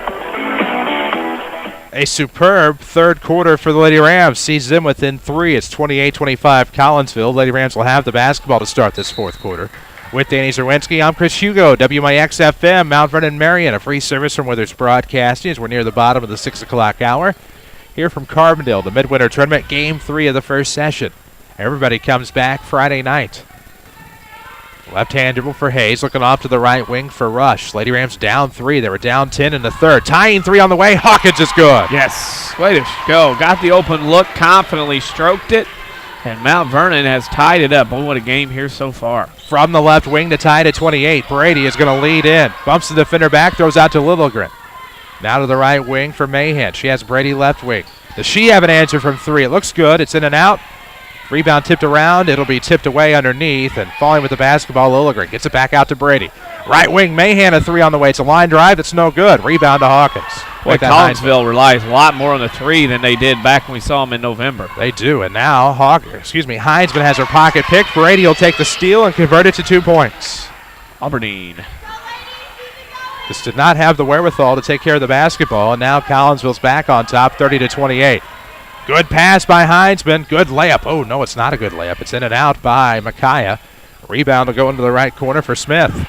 A superb third quarter for the Lady Rams. Sees them within 3. It's 28-25 Collinsville. Lady Rams will have the basketball to start this fourth quarter. With Danny Czerwinski, I'm Chris Hugo, WMIX FM, Mount Vernon, Marion. A free service from Withers Broadcasting as we're near the bottom of the 6 o'clock hour. Here from Carbondale, the midwinter tournament, game 3 of the first session. Everybody comes back Friday night. Left-hand dribble for Hayes, looking off to the right wing for Rush. Lady Rams down 3. They were down 10 in the third. Tying 3 on the way. Hawkins is good. Yes, way to go. Got the open look, confidently stroked it, and Mount Vernon has tied it up. Boy, what a game here so far. From the left wing to tie it at 28. Brady is going to lead in. Bumps the defender back, throws out to Lilligren. Now to the right wing for Mahan. She has Brady left wing. Does she have an answer from 3? It looks good. It's in and out. Rebound tipped around. It'll be tipped away underneath, and falling with the basketball, Lilligren gets it back out to Brady. Right wing, Mahan a 3 on the way. It's a line drive. It's no good. Rebound to Hawkins. Boy, Collinsville relies a lot more on the 3 than they did back when we saw them in November. They do, and now Heisman has her pocket picked. Brady will take the steal and convert it to 2 points. Aberdeen just did not have the wherewithal to take care of the basketball, and now Collinsville's back on top, 30-28. Good pass by Heisman. Good layup. Oh, no, it's not a good layup. It's in and out by Micaiah. Rebound will go into the right corner for Smith.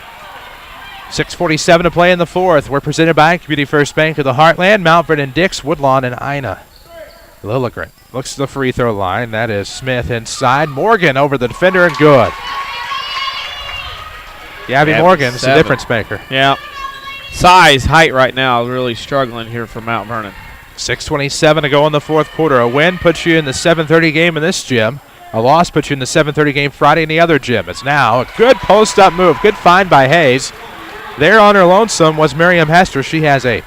6:47 to play in the fourth. We're presented by Community First Bank of the Heartland, Mount Vernon, Dix, Woodlawn, and Ina. Lilligren looks to the free throw line. That is Smith inside. Morgan over the defender and good. Gabby Morgan's the difference maker. Yeah. Size, height right now really struggling here for Mount Vernon. 6:27 to go in the fourth quarter. A win puts you in the 7:30 game in this gym. A loss puts you in the 7:30 game Friday in the other gym. It's now a good post-up move. Good find by Hayes. There on her lonesome was Miriam Hester. She has a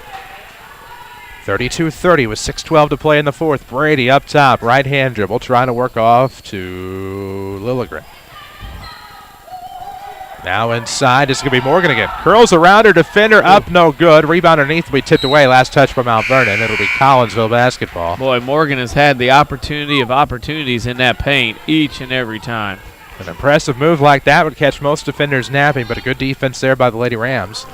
32-30 with 6:12 to play in the fourth. Brady up top, right-hand dribble, trying to work off to Lilligren. Now inside, this is going to be Morgan again. Curls around her defender, up, no good. Rebound underneath will be tipped away. Last touch from Mount Vernon. It'll be Collinsville basketball. Boy, Morgan has had the opportunity of opportunities in that paint each and every time. An impressive move like that would catch most defenders napping, but a good defense there by the Lady Rams.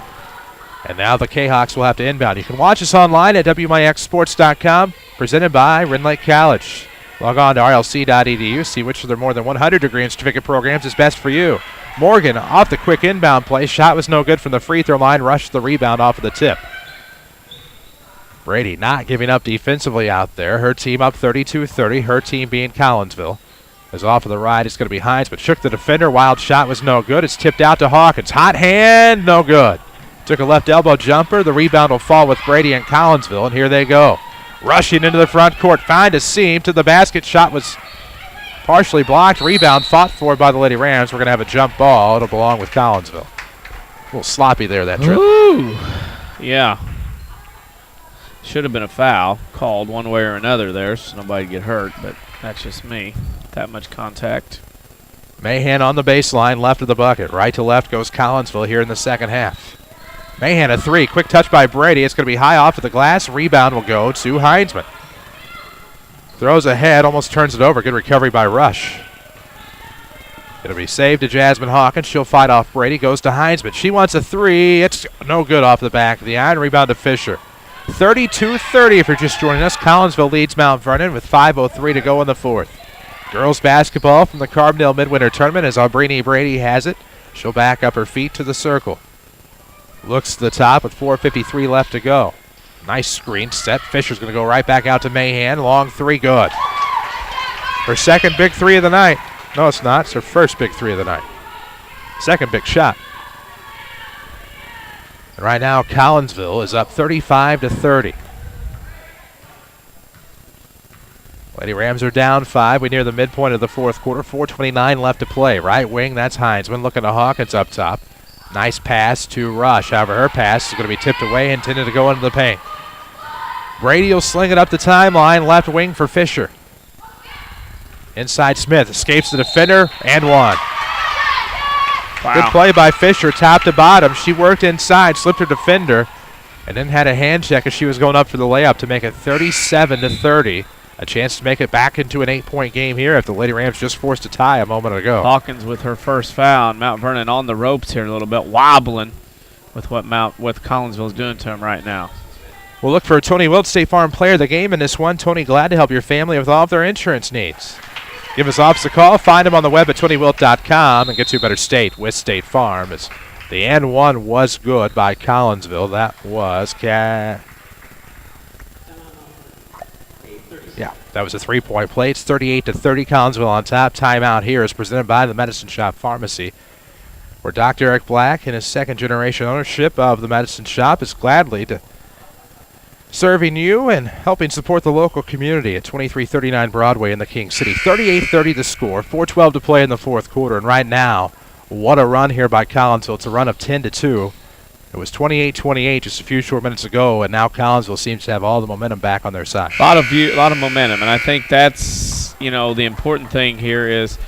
And now the Kahoks will have to inbound. You can watch us online at WMIXsports.com, presented by Rin Lake College. Log on to rlc.edu, see which of their more than 100 degree and certificate programs is best for you. Morgan off the quick inbound play. Shot was no good from the free throw line. Rushed the rebound off of the tip. Brady not giving up defensively out there. Her team up 32-30. Her team being Collinsville. As off of the right, it's going to be Hines, but shook the defender. Wild shot was no good. It's tipped out to Hawkins. Hot hand, no good. Took a left elbow jumper. The rebound will fall with Brady and Collinsville, and here they go. Rushing into the front court. Find a seam to the basket. Shot was partially blocked. Rebound fought for by the Lady Rams. We're going to have a jump ball. It'll belong with Collinsville. A little sloppy there, that trip. Ooh. Yeah. Should have been a foul called one way or another there so nobody get hurt, but that's just me. That much contact. Mahan on the baseline, left of the bucket. Right to left goes Collinsville here in the second half. Mahan a three. Quick touch by Brady. It's going to be high off of the glass. Rebound will go to Heinsman. Throws ahead, almost turns it over. Good recovery by Rush. It'll be saved to Jasmine Hawkins. She'll fight off Brady. Goes to Heinsman. She wants a three. It's no good off the back of the iron. Rebound to Fisher. 32-30 if you're just joining us. Collinsville leads Mount Vernon with 5:03 to go in the fourth. Girls basketball from the Carbondale Midwinter Tournament as Aubrini Brady has it. She'll back up her feet to the circle. Looks to the top with 4:53 left to go. Nice screen set. Fisher's going to go right back out to Mahan. Long three, good. Her second big three of the night. No, it's not. It's her first big three of the night. Second big shot. And right now, Collinsville is up 35-30. Lady Rams are down 5. We near the midpoint of the fourth quarter. 4:29 left to play. Right wing, that's Heinsman looking to Hawkins up top. Nice pass to Rush. However, her pass is going to be tipped away, intended to go into the paint. Brady will sling it up the timeline. Left wing for Fisher. Inside Smith. Escapes the defender and one. Wow. Good play by Fisher, top to bottom. She worked inside, slipped her defender, and then had a hand check as she was going up for the layup to make it 37-30. A chance to make it back into an 8-point game here if the Lady Rams just forced a tie a moment ago. Hawkins with her first foul. And Mount Vernon on the ropes here a little bit, wobbling with what Collinsville is doing to him right now. We'll look for Tony Wilt, State Farm Player of the Game in this one. Tony, glad to help your family with all of their insurance needs. Give his office a call. Find him on the web at TonyWilt.com and get to a better state with State Farm. As the N1 was good by Collinsville. That was that was a three-point play. It's 38-30. Collinsville on top. Timeout here is presented by the Medicine Shop Pharmacy, where Dr. Eric Black, in his second-generation ownership of the Medicine Shop, is gladly to serving you and helping support the local community at 2339 Broadway in the King City. 38-30 the score. 4:12 to play in the fourth quarter. And right now, what a run here by Collinsville. It's a run of 10-2. It was 28-28 just a few short minutes ago, and now Collinsville seems to have all the momentum back on their side. A lot of momentum, and I think that's, the important thing here is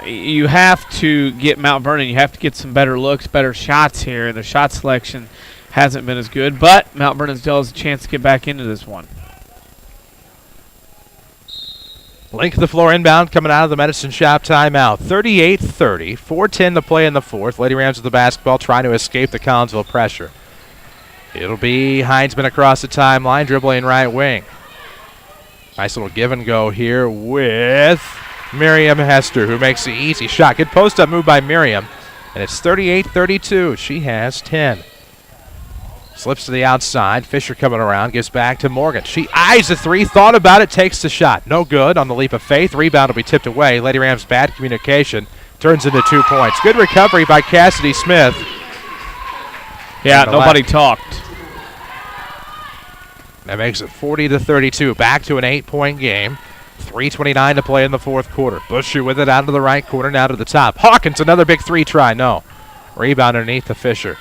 you have to get Mount Vernon. You have to get some better looks, better shots here, and the shot selection hasn't been as good, but Mount Vernon still has a chance to get back into this one. Link of the floor inbound coming out of the Medicine Shop timeout. 38-30, 4:10 to play in the fourth. Lady Rams with the basketball trying to escape the Collinsville pressure. It'll be Heinsman across the timeline, dribbling right wing. Nice little give and go here with Miriam Hester, who makes the easy shot. Good post-up move by Miriam, and it's 38-32. She has 10. Slips to the outside. Fisher coming around. Gives back to Morgan. She eyes the three. Thought about it. Takes the shot. No good on the leap of faith. Rebound will be tipped away. Lady Rams bad communication. turns into 2 points. Good recovery by Cassidy Smith. Yeah, nobody talked. That makes it 40-32. Back to an 8-point game. 3:29 to play in the fourth quarter. Busher with it out to the right corner, now to the top. Hawkins, another big three try. No. Rebound underneath the Fisher.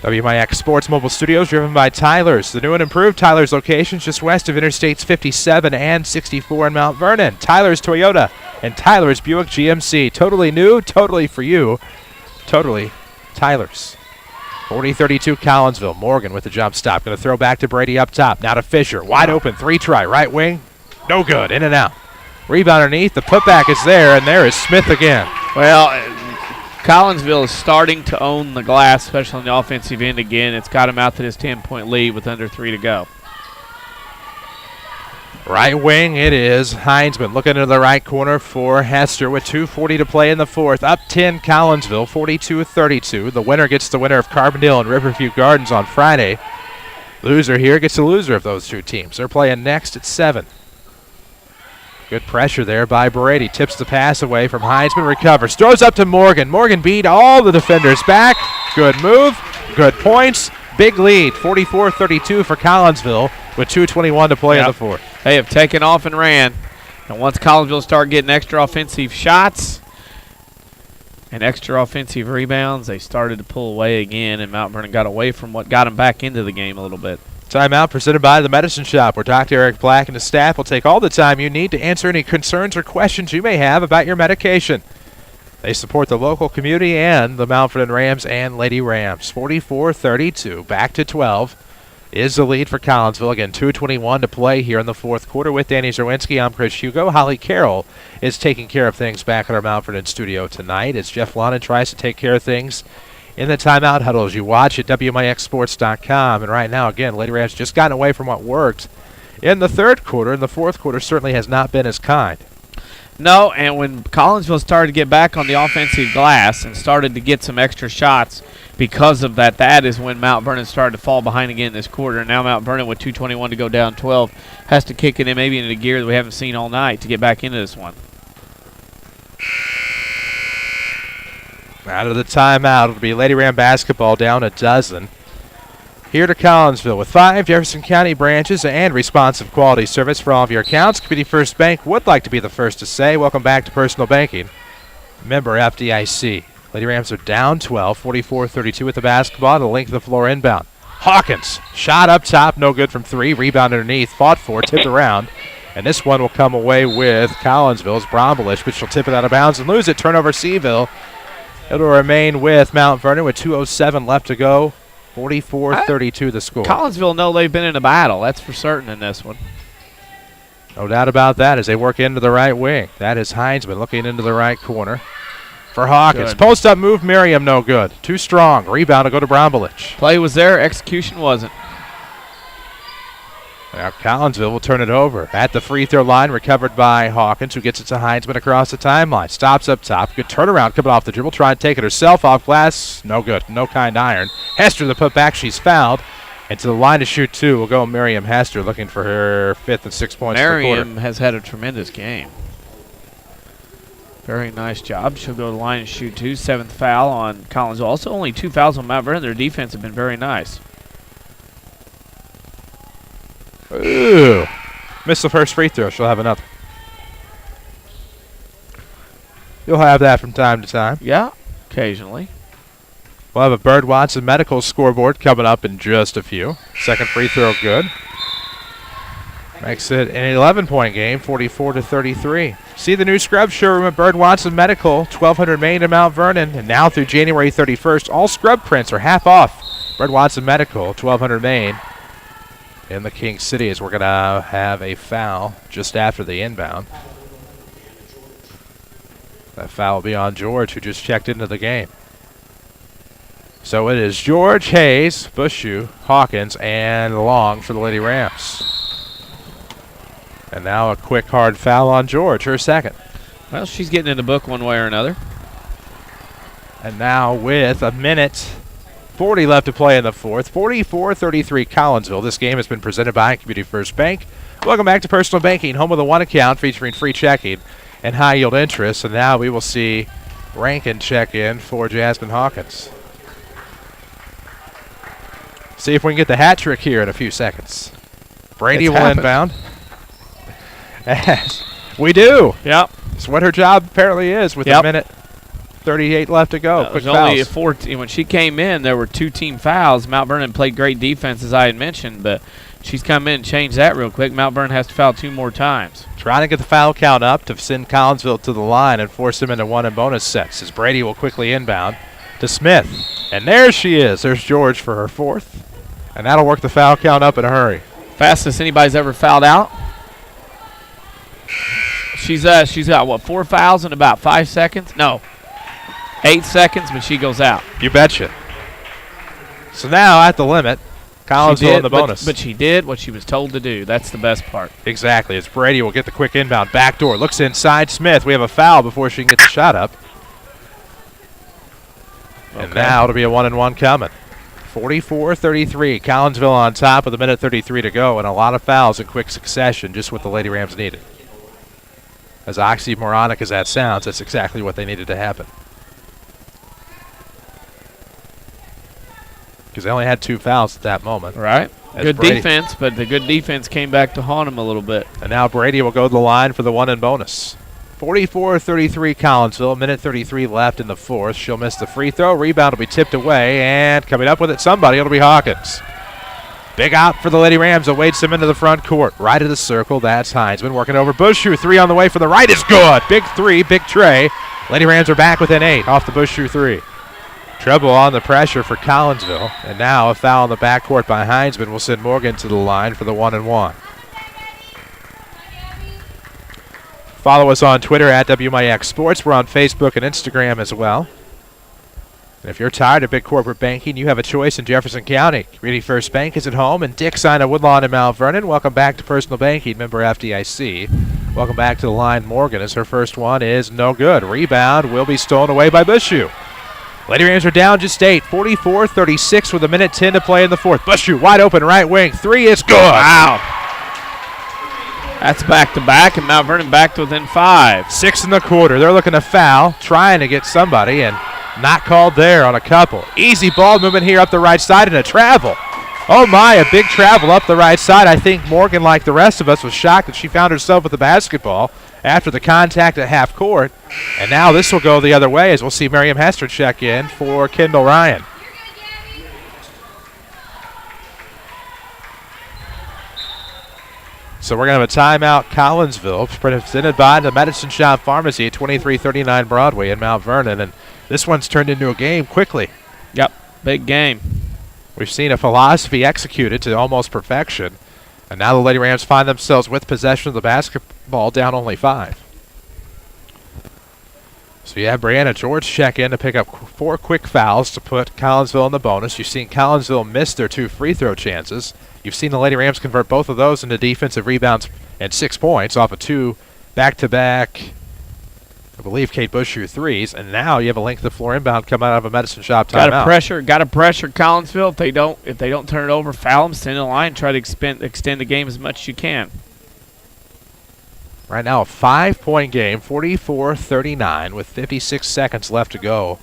WMIX Sports Mobile Studios driven by Tyler's. The new and improved Tyler's locations just west of Interstates 57 and 64 in Mount Vernon. Tyler's Toyota and Tyler's Buick GMC. Totally new, totally for you. Totally Tyler's. 40-32 Collinsville. Morgan with the jump stop. Going to throw back to Brady up top. Now to Fisher. Wide open. Three try. Right wing. No good. In and out. Rebound underneath. The putback is there, and there is Smith again. Well, Collinsville is starting to own the glass, especially on the offensive end again. It's got him out to this 10-point lead with under 3 to go. Right wing it is. Heinzman looking into the right corner for Hester with 2:40 to play in the fourth. Up 10 Collinsville, 42-32. The winner gets the winner of Carbondale and Riverview Gardens on Friday. Loser here gets the loser of those two teams. They're playing next at 7. Good pressure there by Brady. Tips the pass away from Heinzman. Recovers. Throws up to Morgan. Morgan beat all the defenders back. Good move. Good points. Big lead. 44-32 for Collinsville with 2:21 to play in the fourth. They have taken off and ran. And once Collinsville started getting extra offensive shots and extra offensive rebounds, they started to pull away again, and Mount Vernon got away from what got them back into the game a little bit. Timeout presented by the Medicine Shop, where Dr. Eric Black and his staff will take all the time you need to answer any concerns or questions you may have about your medication. They support the local community and the Mount Vernon Rams and Lady Rams. 44-32, back to 12 is the lead for Collinsville. Again, 2:21 to play here in the fourth quarter. With Danny Czerwinski, I'm Chris Hugo. Holly Carroll is taking care of things back at our Mount Vernon studio tonight as Jeff Lonan tries to take care of things in the timeout huddle as you watch at WMIXsports.com. And right now, again, Lady Rams just gotten away from what worked in the third quarter, and the fourth quarter certainly has not been as kind. No, and when Collinsville started to get back on the offensive glass and started to get some extra shots because of that, that is when Mount Vernon started to fall behind again this quarter. And now Mount Vernon with 2:21 to go down 12 has to kick it in maybe into the gear that we haven't seen all night to get back into this one. Out of the timeout, it'll be Lady Ram basketball down a dozen. Here to Collinsville with 5 Jefferson County branches and responsive quality service for all of your accounts. Community First Bank would like to be the first to say, welcome back to personal banking. Member FDIC. Lady Rams are down 12, 44-32 with the basketball. The length of the floor inbound. Hawkins, shot up top, no good from 3. Rebound underneath, fought for, tipped around. And this one will come away with Collinsville's Bromwich, which will tip it out of bounds and lose it. Turnover Seaville. It'll remain with Mount Vernon with 2:07 left to go. 44-32 the score. Collinsville know they've been in a battle. That's for certain in this one. No doubt about that as they work into the right wing. That is Heinzman looking into the right corner for Hawkins. Good. Post-up move, Miriam, no good. Too strong. Rebound to go to Bromwich. Play was there. Execution wasn't. Now Collinsville will turn it over. At the free throw line, recovered by Hawkins, who gets it to Heinzman across the timeline. Stops up top. Good turnaround coming off the dribble. Trying to take it herself off glass. No good. No kind iron. Hester the putback. She's fouled. And to the line to shoot 2 will go Miriam Hester, looking for her 5th and 6 points for the quarter. Miriam has had a tremendous game. Very nice job. She'll go to the line and shoot 2. 7th foul on Collinsville. Also only 2 fouls on Mount Vernon. Their defense have been very nice. Ooh. Missed the first free throw. She'll have another. You'll have that from time to time. Yeah, occasionally. We'll have a Bird Watson Medical scoreboard coming up in just a few. Second free throw good. Makes it an 11-point game, 44-33. See the new scrub showroom at Bird Watson Medical, 1200 Main in Mount Vernon. And now through January 31st, all scrub prints are half off. Bird Watson Medical, 1200 Main. In the King City as we're going to have a foul just after the inbound. That foul will be on George, who just checked into the game. So it is George, Hayes, Bushu, Hawkins, and Long for the Lady Rams. And now a quick hard foul on George, her second. Well, she's getting in the book one way or another. And now with a minute 40 left to play in the fourth. 44-33 Collinsville. This game has been presented by Community First Bank. Welcome back to Personal Banking, home of the one account featuring free checking and high yield interest. And now we will see Rankin check in for Jasmine Hawkins. See if we can get the hat trick here in a few seconds. Brady will inbound. We do. Yep. It's what her job apparently is with a minute 38 left to go. Quick only fouls. when she came in, there were 2 team fouls. Mount Vernon played great defense, as I had mentioned, but she's come in and changed that real quick. Mount Vernon has to foul 2 more times. Trying to get the foul count up to send Collinsville to the line and force them into 1 and bonus sets as Brady will quickly inbound to Smith. And there she is. There's George for her 4th. And that'll work the foul count up in a hurry. Fastest anybody's ever fouled out. She's got, what, 4 fouls in about 5 seconds? No. 8 seconds, but she goes out. You betcha. So now at the limit, Collinsville in the bonus. But she did what she was told to do. That's the best part. Exactly. As Brady will get the quick inbound. Backdoor. Looks inside Smith. We have a foul before she can get the shot up. And now it'll be a 1-and-1 coming. 44-33. Collinsville on top with a minute 33 to go. And a lot of fouls in quick succession. Just what the Lady Rams needed. As oxymoronic as that sounds, that's exactly what they needed to happen. Because they only had 2 fouls at that moment. Right. Good defense, but the good defense came back to haunt them a little bit. And now Brady will go to the line for the 1 and bonus. 44-33 Collinsville, minute 33 left in the 4th. She'll miss the free throw. Rebound will be tipped away, and coming up with it, somebody. It'll be Hawkins. Big out for the Lady Rams. Awaits them into the front court. Right of the circle, that's Heinzman working over Bushshoe. 3 on the way for the right is good. Big 3, big tray. Lady Rams are back within 8 off the Bushshoe 3. Trouble on the pressure for Collinsville. And now a foul in the backcourt by Heinzman will send Morgan to the line for the 1-and-1. Follow us on Twitter at WMIX Sports. We're on Facebook and Instagram as well. And if you're tired of big corporate banking, you have a choice in Jefferson County. Community First Bank is at home, and Dick's on Woodlawn in Mount Vernon. Welcome back to Personal Banking, member FDIC. Welcome back to the line, Morgan, as her first one is no good. Rebound will be stolen away by Bushshoe. Lady Rams are down just 8, 44-36 with a minute 10 to play in the 4th. Bushshoe wide open right wing. 3 is good. Wow. That's back-to-back, and Mount Vernon back to within 5. 6 in the quarter. They're looking to foul, trying to get somebody, and not called there on a couple. Easy ball movement here up the right side and a travel. Oh my, a big travel up the right side. I think Morgan, like the rest of us, was shocked that she found herself with the basketball after the contact at half court. And now this will go the other way as we'll see Miriam Hester check in for Kendall Ryan. So we're going to have a timeout, Collinsville, presented by the Medicine Shop Pharmacy at 2339 Broadway in Mount Vernon. And this one's turned into a game quickly. Yep, big game. We've seen a philosophy executed to almost perfection. And now the Lady Rams find themselves with possession of the basketball, down only 5. So you have Brianna George check in to pick up 4 quick fouls to put Collinsville in the bonus. You've seen Collinsville miss their 2 free throw chances. You've seen the Lady Rams convert both of those into defensive rebounds and 6 points off of 2 back-to-back, I believe, Kate Bushshoe 3s. And now you have a length of floor inbound coming out of a Medicine Shop timeout. Got to pressure Collinsville. If they don't turn it over, foul them, stand in the line, try to extend the game as much as you can. Right now a 5-point game, 44-39 with 56 seconds left to go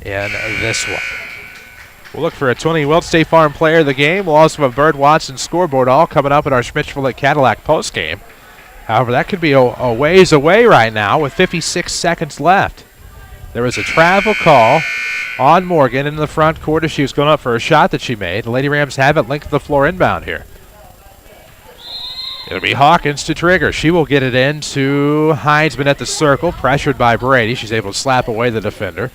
in this one. We'll look for a 20 Wilt State Farm player of the game. We'll also have a Bird Watson scoreboard all coming up in our Schmitz-Chevrolet Cadillac postgame. However, that could be a ways away right now with 56 seconds left. There was a travel call on Morgan in the front court as she was going up for a shot that she made. The Lady Rams have it linked to the floor inbound here. It'll be Hawkins to trigger. She will get it into Heinzman at the circle, pressured by Brady. She's able to slap away the defender.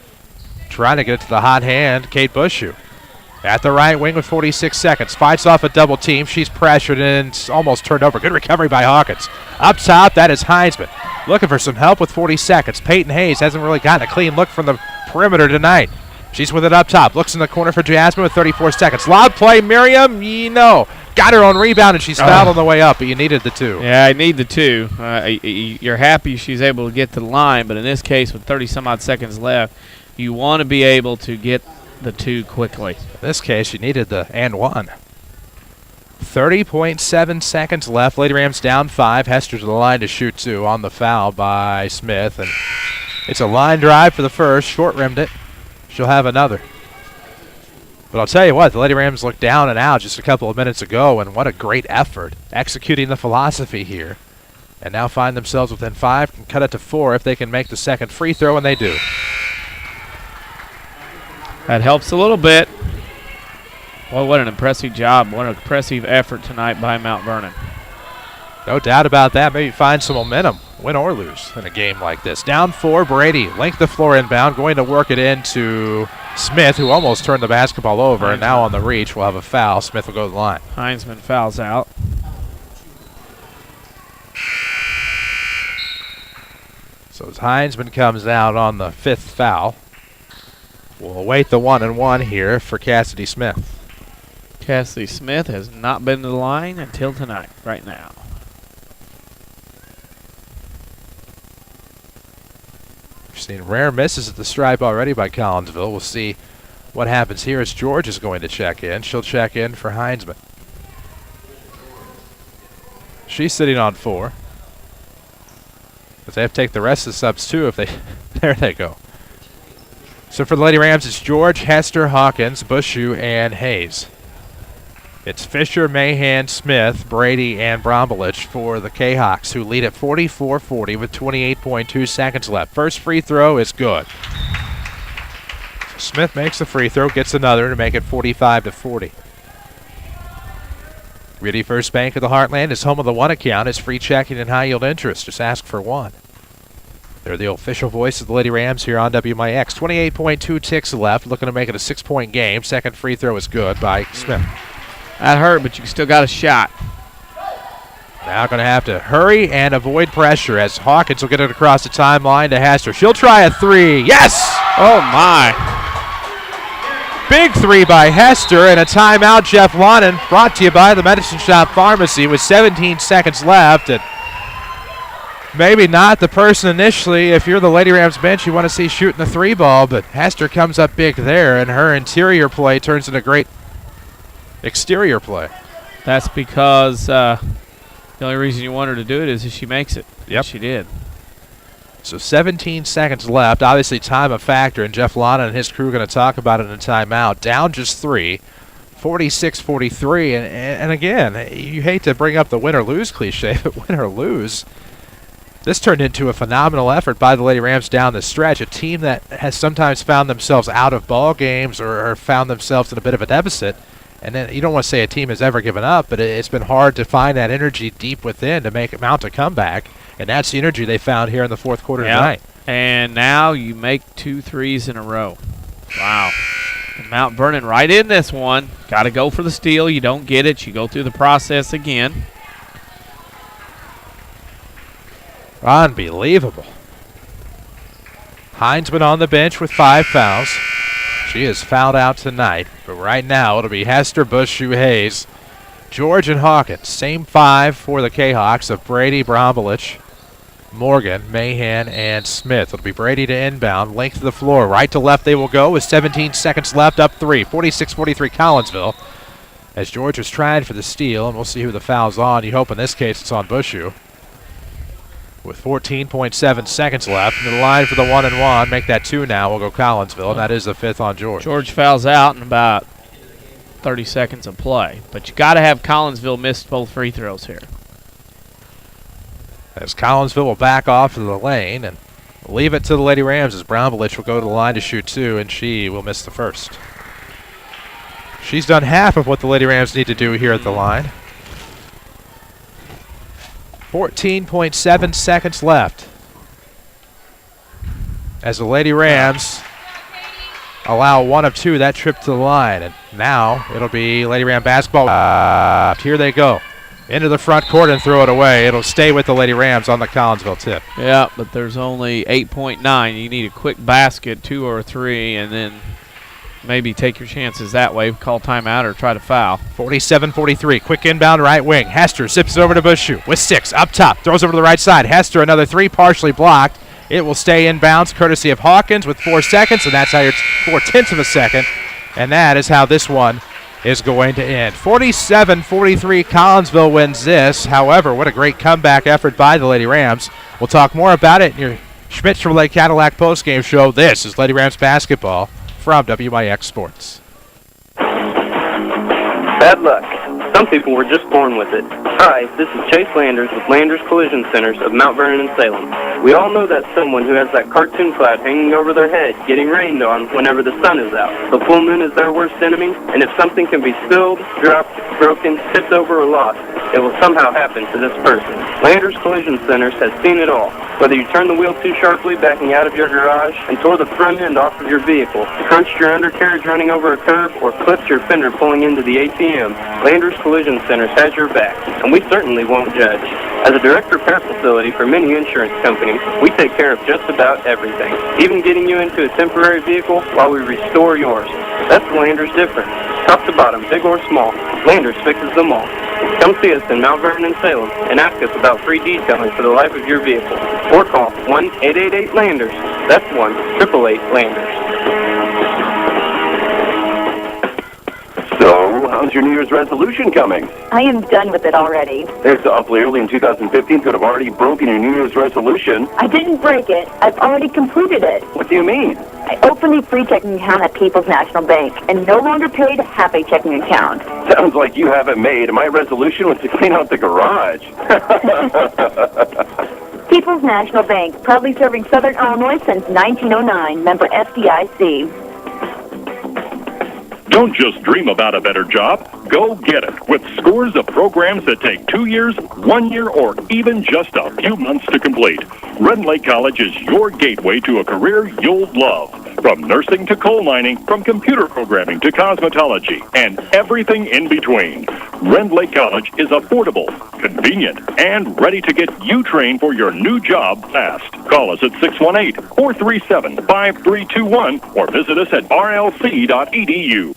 Trying to get it to the hot hand, Kate Bushshoe. At the right wing with 46 seconds. Fights off a double team. She's pressured and almost turned over. Good recovery by Hawkins. Up top, that is Heinzman. Looking for some help with 40 seconds. Peyton Hayes hasn't really gotten a clean look from the perimeter tonight. She's with it up top. Looks in the corner for Jasmine with 34 seconds. Lob play, Miriam. Got her own rebound, and she's fouled on the way up, but you needed the 2. Yeah, I need the 2. You're happy she's able to get to the line, but in this case, with 30-some-odd seconds left, you want to be able to get the 2 quickly. In this case, you needed the and 1. 30.7 seconds left. Lady Rams down 5. Hester to the line to shoot 2 on the foul by Smith. And it's a line drive for the first. Short-rimmed it. She'll have another. But I'll tell you what, the Lady Rams looked down and out just a couple of minutes ago, and what a great effort executing the philosophy here. And now find themselves within 5, can cut it to 4 if they can make the second free throw, and they do. That helps a little bit. Well, what an impressive job. What an impressive effort tonight by Mount Vernon. No doubt about that. Maybe find some momentum, win or lose, in a game like this. Down 4, Brady, length the floor inbound, going to work it into Smith, who almost turned the basketball over, and now on the reach will have a foul. Smith will go to the line. Heinzman fouls out. So as Heinzman comes out on the 5th foul, we'll await the 1-and-1 here for Cassidy Smith. Cassidy Smith has not been to the line until tonight, right now. We've seen rare misses at the stripe already by Collinsville. We'll see what happens here as George is going to check in. She'll check in for Heinzman. She's sitting on 4. But they have to take the rest of the subs too if they there they go. So for the Lady Rams, it's George, Hester, Hawkins, Bushu, and Hayes. It's Fisher, Mahan, Smith, Brady, and Brombelich for the Kahoks, who lead at 44-40 with 28.2 seconds left. First free throw is good. So Smith makes the free throw, gets another to make it 45-40. Ready First Bank of the Heartland is home of the one account. It's free checking and high yield interest. Just ask for one. They're the official voice of the Lady Rams here on WMIX. 28.2 ticks left. Looking to make it a 6-point game. Second free throw is good by Smith. That hurt, but you still got a shot. Now going to have to hurry and avoid pressure as Hawkins will get it across the timeline to Hester. She'll try a 3. Yes! Oh, my. Big 3 by Hester, and a timeout, Jeff Lonnen, brought to you by the Medicine Shop Pharmacy with 17 seconds left. And maybe not the person initially, if you're the Lady Rams bench, you want to see shooting the 3 ball, but Hester comes up big there, and her interior play turns into great exterior play. That's because the only reason you want her to do it is if she makes it. Yep. She did. So 17 seconds left. Obviously time a factor, and Jeff Lonnen and his crew are going to talk about it in a timeout. Down just 3, 46-43. And again, you hate to bring up the win or lose cliche, but win or lose, this turned into a phenomenal effort by the Lady Rams down the stretch. A team that has sometimes found themselves out of ball games or found themselves in a bit of a deficit. And then you don't want to say a team has ever given up, but it's been hard to find that energy deep within to make it mount a comeback. And that's the energy they found here in the fourth quarter tonight. And now you make 2 threes in a row. Wow. And Mount Vernon right in this one. Got to go for the steal. You don't get it. You go through the process again. Unbelievable. Heinzman on the bench with 5 fouls. She is fouled out tonight. But right now it'll be Hester, Bushu, Hayes, George, and Hawkins. Same 5 for the Kahoks of Brady, Brombelich, Morgan, Mahan, and Smith. It'll be Brady to inbound. Length of the floor. Right to left they will go with 17 seconds left. Up 3. 46-43 Collinsville. As George is trying for the steal, and we'll see who the foul's on. You hope in this case it's on Bushu. With 14.7 seconds left. And the line for the 1-and-1. Make that 2 now. We'll go Collinsville, and that is the 5th on George. George fouls out in about 30 seconds of play. But you got to have Collinsville miss both free throws here. As Collinsville will back off to the lane and leave it to the Lady Rams as Brombelich will go to the line to shoot 2, and she will miss the first. She's done half of what the Lady Rams need to do here at the line. 14.7 seconds left as the Lady Rams allow 1 of 2 that trip to the line. And now it'll be Lady Ram basketball. Here they go. Into the front court and throw it away. It'll stay with the Lady Rams on the Collinsville tip. Yeah, but there's only 8.9. You need a quick basket, 2 or 3, and then maybe take your chances that way. Call timeout or try to foul. 47-43. Quick inbound right wing. Hester zips it over to Bushu with 6 up top. Throws over to the right side. Hester another 3 partially blocked. It will stay in bounds courtesy of Hawkins with 4 seconds, and that's how you're 4/10 of a second. And that is how this one is going to end. 47-43, Collinsville wins this. However, what a great comeback effort by the Lady Rams. We'll talk more about it in your Schmidt-Chevrolet Cadillac postgame show. This is Lady Rams basketball from WMIX Sports. Bad luck. Some people were just born with it. Hi, this is Chase Landers with Landers Collision Centers of Mount Vernon and Salem. We all know that someone who has that cartoon cloud hanging over their head, getting rained on whenever the sun is out. The full moon is their worst enemy, and if something can be spilled, dropped, broken, tipped over, or lost, it will somehow happen to this person. Landers Collision Centers has seen it all. Whether you turn the wheel too sharply backing out of your garage and tore the front end off of your vehicle, crunched your undercarriage running over a curb, or clipped your fender pulling into the ATM, Landers Collision Centers has your back, and we certainly won't judge. As a direct repair facility for many insurance companies, we take care of just about everything, even getting you into a temporary vehicle while we restore yours. That's Landers different. Top to bottom, big or small, Landers fixes them all. Come see us in Mount Vernon and Salem and ask us about free detailing for the life of your vehicle. Or call 1-888-LANDERS. That's 1-888-LANDERS. So, how's your New Year's resolution coming? I am done with it already. It's awfully early in 2015 could have already broken your New Year's resolution. I didn't break it. I've already completed it. What do you mean? I opened a free checking account at People's National Bank and no longer paid to have a checking account. Sounds like you have it made. My resolution was to clean out the garage. People's National Bank, proudly serving Southern Illinois since 1909, member FDIC. Don't just dream about a better job. Go get it with scores of programs that take 2 years, 1 year, or even just a few months to complete. Red Lake College is your gateway to a career you'll love. From nursing to coal mining, from computer programming to cosmetology, and everything in between. Red Lake College is affordable, convenient, and ready to get you trained for your new job fast. Call us at 618-437-5321 or visit us at rlc.edu.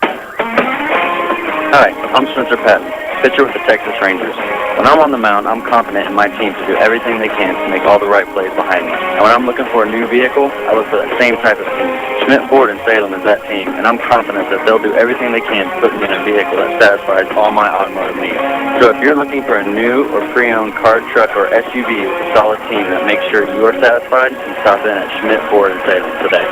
Hi, I'm Spencer Patton, pitcher with the Texas Rangers. When I'm on the mound, I'm confident in my team to do everything they can to make all the right plays behind me. And when I'm looking for a new vehicle, I look for that same type of team. Schmidt Ford in Salem is that team, and I'm confident that they'll do everything they can to put me in a vehicle that satisfies all my automotive needs. So if you're looking for a new or pre-owned car, truck, or SUV with a solid team that makes sure you are satisfied, you stop in at Schmidt Ford in Salem today.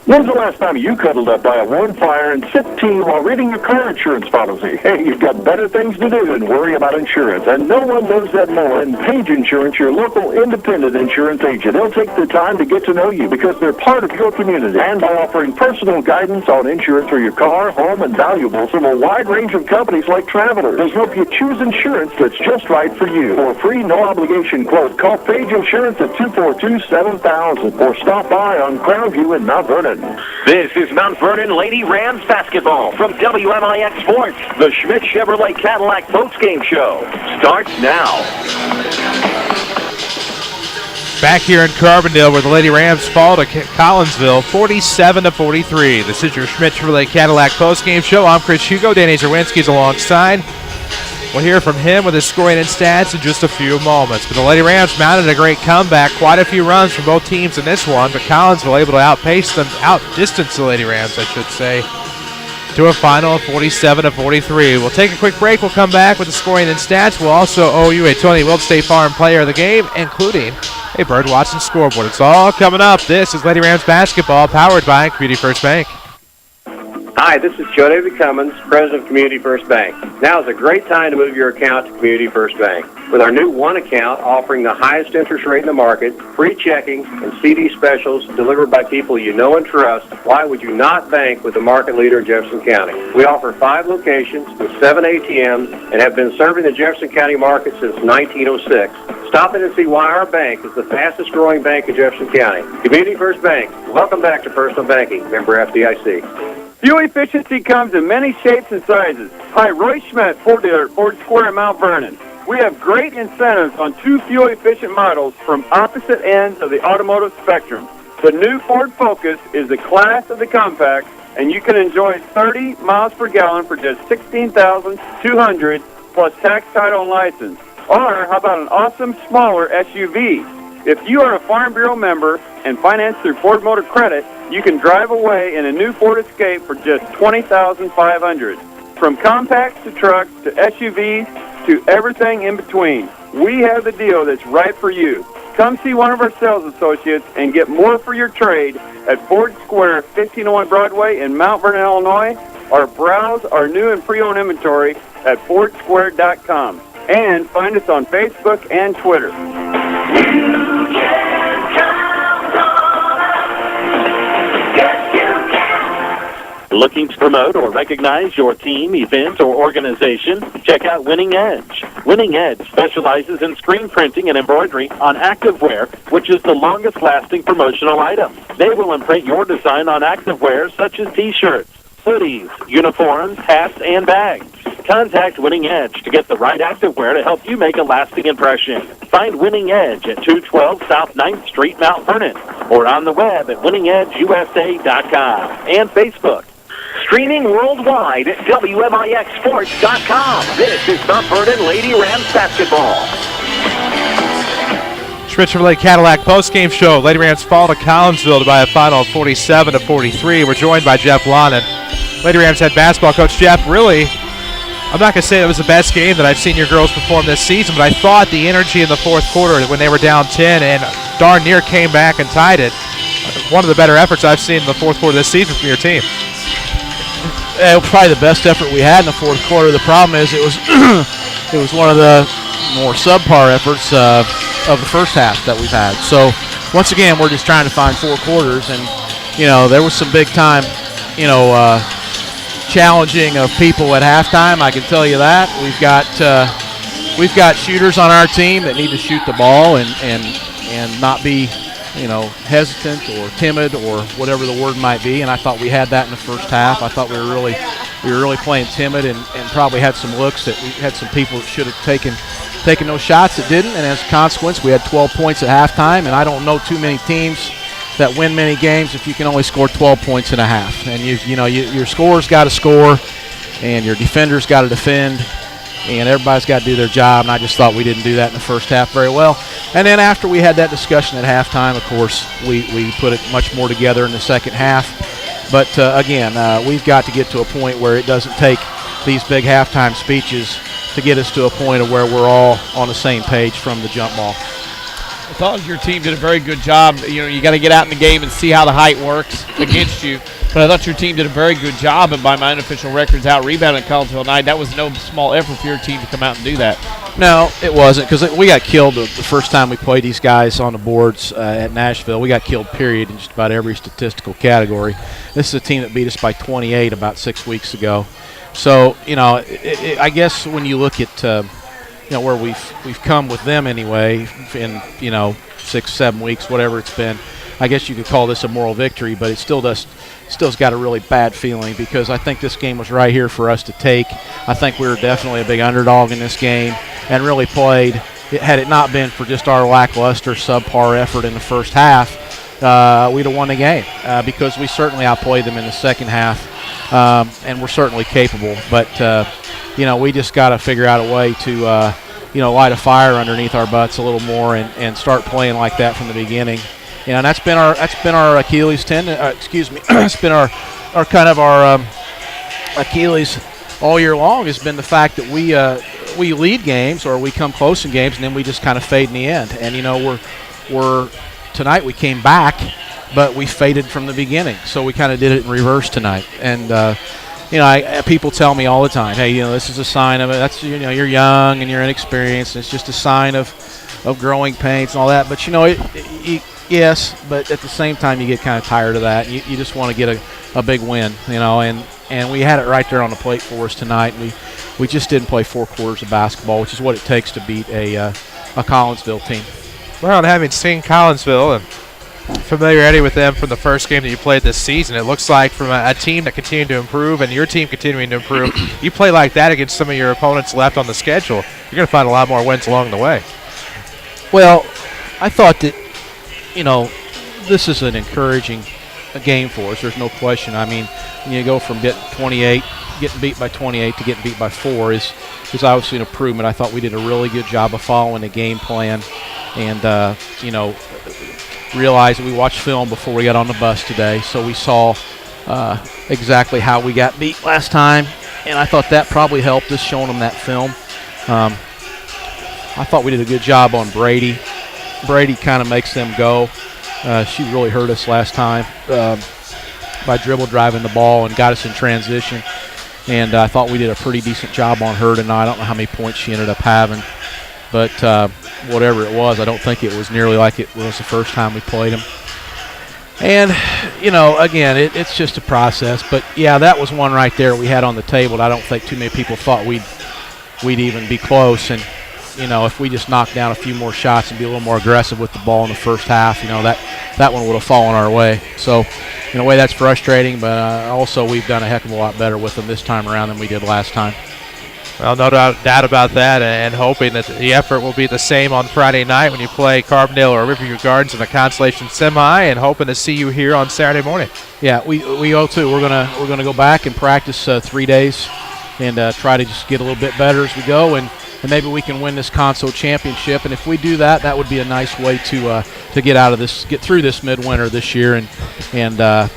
When's the last time you cuddled up by a warm fire and sipped tea while reading your car insurance policy? Hey, you've got better things to do than worry about insurance, and no one knows that more than Page Insurance, your local independent insurance agent. They'll take the time to get to know you because they're part of your community, and by offering personal guidance on insurance for your car, home, and valuables from a wide range of companies like Travelers. They'll help you choose insurance that's just right for you. For a free, no-obligation quote, call Page Insurance at 242-7000 or stop by on Crownview in Mount Vernon. This is Mount Vernon Lady Rams basketball from WMIX Sports. The Schmidt Chevrolet Cadillac postgame show starts now. Back here in Carbondale where the Lady Rams fall to Collinsville 47-43. This is your Schmidt Chevrolet Cadillac postgame show. I'm Chris Hugo. Danny Czerwinski's alongside. We'll hear from him with his scoring and stats in just a few moments. But the Lady Rams mounted a great comeback. Quite a few runs from both teams in this one, but Collinsville able to outdistance the Lady Rams, I should say, to a final of 47-43. We'll take a quick break. We'll come back with the scoring and stats. We'll also owe you a Tony Wilt State Farm Player of the Game, including a Bird Watson scoreboard. It's all coming up. This is Lady Rams basketball, powered by Community First Bank. Hi, this is Joe David Cummins, President of Community First Bank. Now is a great time to move your account to Community First Bank. With our new One account offering the highest interest rate in the market, free checking, and CD specials delivered by people you know and trust, why would you not bank with the market leader in Jefferson County? We offer 5 locations with 7 ATMs and have been serving the Jefferson County market since 1906. Stop in and see why our bank is the fastest growing bank in Jefferson County. Community First Bank. Welcome back to personal banking. Member FDIC. Fuel efficiency comes in many shapes and sizes. Hi, Roy Schmidt, Ford dealer, Ford Square in Mount Vernon. We have great incentives on 2 fuel-efficient models from opposite ends of the automotive spectrum. The new Ford Focus is the class of the compact, and you can enjoy 30 miles per gallon for just $16,200 plus tax, title, and license. Or how about an awesome smaller SUV? If you are a Farm Bureau member and financed through Ford Motor Credit, you can drive away in a new Ford Escape for just $20,500. From compacts to trucks to SUVs to everything in between, we have the deal that's right for you. Come see one of our sales associates and get more for your trade at Ford Square, 1501 Broadway in Mount Vernon, Illinois, or browse our new and pre-owned inventory at FordSquare.com. And find us on Facebook and Twitter. Looking to promote or recognize your team, event, or organization? Check out Winning Edge. Winning Edge specializes in screen printing and embroidery on activewear, which is the longest-lasting promotional item. They will imprint your design on activewear such as T-shirts, hoodies, uniforms, hats, and bags. Contact Winning Edge to get the right activewear to help you make a lasting impression. Find Winning Edge at 212 South 9th Street, Mount Vernon, or on the web at winningedgeusa.com and Facebook. Streaming worldwide at WMIXsports.com. This is Mount Vernon Lady Rams basketball. Schmidt Chevrolet Cadillac postgame show. Lady Rams fall to Collinsville by a final of 47-43. We're joined by Jeff Lonan, Lady Rams head basketball coach. Jeff, really, I'm not going to say it was the best game that I've seen your girls perform this season, but I thought the energy in the fourth quarter when they were down 10 and darn near came back and tied it, one of the better efforts I've seen in the fourth quarter this season from your team. It was probably the best effort we had in the fourth quarter. The problem is it was it was one of the more subpar efforts of the first half that we've had. So once again, we're just trying to find four quarters, and there was some big time challenging of people at halftime. I can tell you that we've got shooters on our team that need to shoot the ball and not be hesitant or timid or whatever the word might be, and I thought we had that in the first half. I thought we were really playing timid and probably had some looks that we had some people that should have taken those shots that didn't, and as a consequence, we had 12 points at halftime, and I don't know too many teams that win many games if you can only score 12 points in a half. And your scorer's got to score, and your defender's got to defend, and everybody's got to do their job, and I just thought we didn't do that in the first half very well. And then after we had that discussion at halftime, of course, we put it much more together in the second half. But, again, we've got to get to a point where it doesn't take these big halftime speeches to get us to a point of where we're all on the same page from the jump ball. I thought your team did a very good job. You got to get out in the game and see how the height works against you. But I thought your team did a very good job, and by my unofficial records, out-rebounding Collinsville tonight. That was no small effort for your team to come out and do that. No, it wasn't, because we got killed the first time we played these guys on the boards at Nashville. We got killed, period, in just about every statistical category. This is a team that beat us by 28 about 6 weeks ago. So, I guess when you look at where we've come with them anyway in 6-7 weeks, whatever it's been, I guess you could call this a moral victory, but it still's got a really bad feeling, because I think this game was right here for us to take. I think we were definitely a big underdog in this game and really played. Had it not been for just our lackluster, subpar effort in the first half, we'd have won the game, because we certainly outplayed them in the second half, and we're certainly capable. But we just got to figure out a way to light a fire underneath our butts a little more and start playing like that from the beginning. And that's been our Achilles tendon. It's been our kind of our Achilles all year long. Has been the fact that we lead games or we come close in games, and then we just kind of fade in the end. And we're tonight we came back, but we faded from the beginning. So we kind of did it in reverse tonight. And people tell me all the time, hey, this is a sign of it. That's you're young and you're inexperienced, and it's just a sign of growing pains and all that. But yes, but at the same time, you get kind of tired of that. You just want to get a big win, and we had it right there on the plate for us tonight. We just didn't play 4 quarters of basketball, which is what it takes to beat a Collinsville team. Well, and having seen Collinsville and familiarity with them from the first game that you played this season, it looks like from a team that continued to improve and your team continuing to improve, you play like that against some of your opponents left on the schedule, you're going to find a lot more wins along the way. Well, I thought that, this is an encouraging game for us. There's no question. I mean, you go from getting beat by 28 to getting beat by 4 is obviously an improvement. I thought we did a really good job of following the game plan, and realized we watched film before we got on the bus today, so we saw exactly how we got beat last time, and I thought that probably helped us showing them that film. I thought we did a good job on Brady. Brady kind of makes them go. She really hurt us last time by dribble driving the ball and got us in transition. And I thought we did a pretty decent job on her tonight. I don't know how many points she ended up having, but whatever it was, I don't think it was nearly like it was the first time we played them. And, again, it's just a process. But, yeah, that was one right there we had on the table. I don't think too many people thought we'd even be close. And, if we just knocked down a few more shots and be a little more aggressive with the ball in the first half, that one would have fallen our way. So, in a way, that's frustrating. But also we've done a heck of a lot better with them this time around than we did last time. Well, no doubt about that, and hoping that the effort will be the same on Friday night when you play Carbondale or Riverview Gardens in the Consolation Semi, and hoping to see you here on Saturday morning. Yeah, we owe too. We're gonna go back and practice 3 days, and try to just get a little bit better as we go, and maybe we can win this console championship. And if we do that, that would be a nice way to get through this midwinter this year, and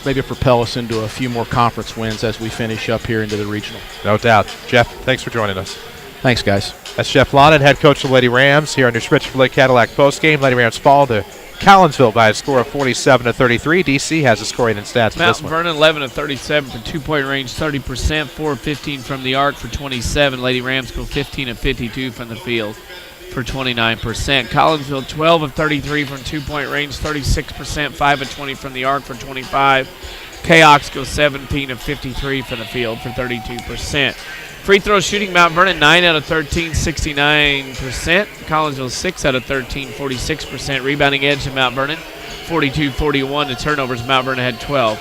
maybe propel us into a few more conference wins as we finish up here into the regional. No doubt. Jeff, thanks for joining us. Thanks, guys. That's Jeff Lonan, head coach of the Lady Rams, here on your Chevrolet Cadillac postgame. Lady Rams fall to Collinsville by a score of 47-33. DC has a scoring and stats. Mount Vernon 11 of 37 for 2-point range, 30%, 4 of 15 from the arc for 27. Lady Rams go 15 of 52 from the field for 29%. Collinsville 12 of 33 from 2-point range, 36%, 5 of 20 from the arc for 25. Kahoks go 17 of 53 from the field for 32%. Free throw shooting, Mount Vernon 9 out of 13, 69%. Collinsville 6 out of 13, 46%. Rebounding edge to Mount Vernon, 42-41. The turnovers, Mount Vernon had 12.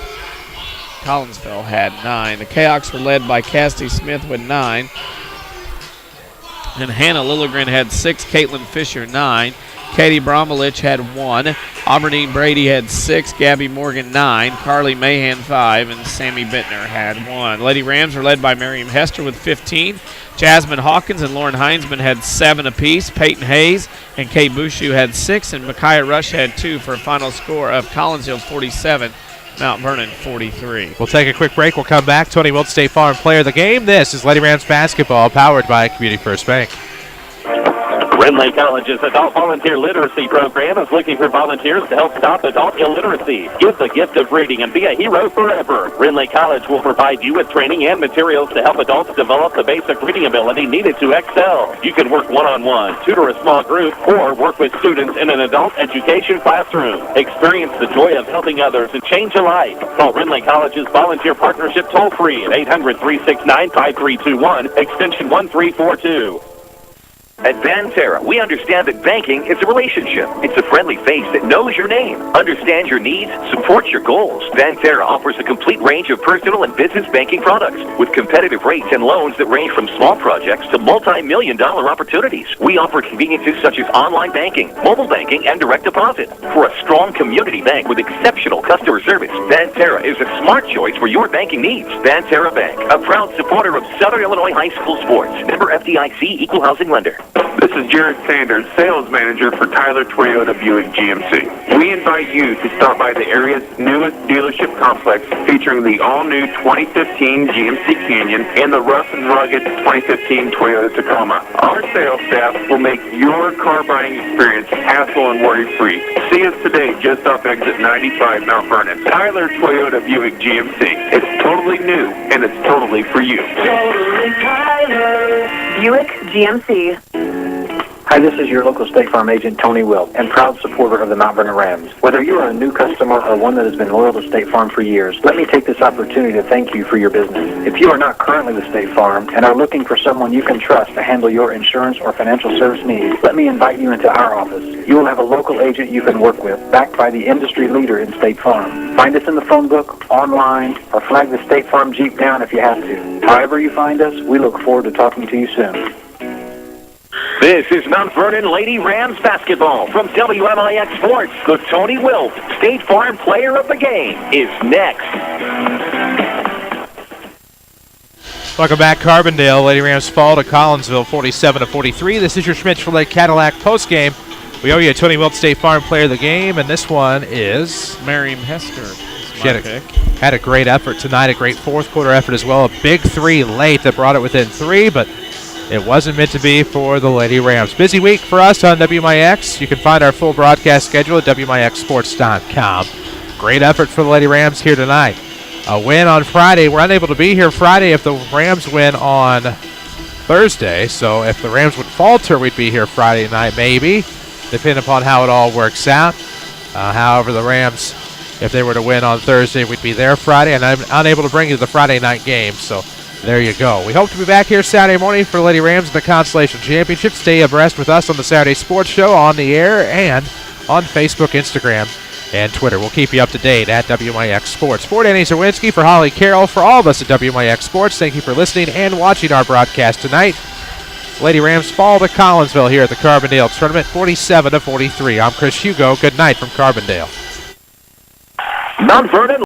Collinsville had 9. The Kahoks were led by Cassidy Smith with 9. And Hannah Lilligren had 6. Caitlin Fisher, 9. Katie Bromelich had 1. Aubernine Brady had 6. Gabby Morgan, 9. Carly Mahan, 5. And Sammy Bittner had 1. Lady Rams are led by Miriam Hester with 15. Jasmine Hawkins and Lauren Heinsman had 7 apiece. Peyton Hayes and Kate Bushu had 6. And Micaiah Rush had 2 for a final score of Collinsville 47. Mount Vernon 43. We'll take a quick break. We'll come back. Tony Wilt, State Farm Player of the Game. This is Lady Rams basketball, powered by Community First Bank. Rendley College's Adult Volunteer Literacy Program is looking for volunteers to help stop adult illiteracy. Give the gift of reading and be a hero forever. Rendley College will provide you with training and materials to help adults develop the basic reading ability needed to excel. You can work one-on-one, tutor a small group, or work with students in an adult education classroom. Experience the joy of helping others and change a life. Call Rendley College's Volunteer Partnership toll-free at 800-369-5321, extension 1342. At Banterra, we understand that banking is a relationship. It's a friendly face that knows your name, understands your needs, supports your goals. Banterra offers a complete range of personal and business banking products with competitive rates and loans that range from small projects to multi-million-dollar opportunities. We offer conveniences such as online banking, mobile banking, and direct deposit. For a strong community bank with exceptional customer service, Banterra is a smart choice for your banking needs. Banterra Bank, a proud supporter of Southern Illinois High School sports. Member FDIC, Equal Housing Lender. This is Jared Sanders, sales manager for Tyler Toyota Buick GMC. We invite you to stop by the area's newest dealership complex featuring the all-new 2015 GMC Canyon and the rough and rugged 2015 Toyota Tacoma. Our sales staff will make your car buying experience hassle and worry-free. See us today just off exit 95 Mount Vernon. Tyler Toyota Buick GMC. It's totally new and it's totally for you. Totally Tyler. Buick GMC. Hi, this is your local State Farm agent, Tony Wilt, and proud supporter of the Mount Vernon Rams. Whether you are a new customer or one that has been loyal to State Farm for years, let me take this opportunity to thank you for your business. If you are not currently with State Farm and are looking for someone you can trust to handle your insurance or financial service needs, let me invite you into our office. You will have a local agent you can work with, backed by the industry leader in State Farm. Find us in the phone book, online, or flag the State Farm Jeep down if you have to. However you find us, we look forward to talking to you soon. This is Mount Vernon Lady Rams basketball from WMIX Sports. The Tony Wilt State Farm Player of the Game is next. Welcome back, Carbondale. Lady Rams fall to Collinsville 47-43. This is your Schmidt-Chevrolet Cadillac postgame. We owe you a Tony Wilt State Farm Player of the Game, and this one is Miriam Hester. She had a great effort tonight, a great fourth quarter effort as well. A big three late that brought it within 3, but it wasn't meant to be for the Lady Rams. Busy week for us on WMIX. You can find our full broadcast schedule at WMIXsports.com. Great effort for the Lady Rams here tonight. A win on Friday. We're unable to be here Friday if the Rams win on Thursday. So if the Rams would falter, we'd be here Friday night maybe, depending upon how it all works out. However, the Rams, if they were to win on Thursday, we'd be there Friday, and I'm unable to bring you the Friday night game. So there you go. We hope to be back here Saturday morning for the Lady Rams in the Constellation Championship. Stay abreast with us on the Saturday Sports Show on the air and on Facebook, Instagram, and Twitter. We'll keep you up to date at WMIX Sports. For Danny Czerwinski, for Holly Carroll, for all of us at WMIX Sports, thank you for listening and watching our broadcast tonight. Lady Rams fall to Collinsville here at the Carbondale Tournament, 47-43. I'm Chris Hugo. Good night from Carbondale. Mount Vernon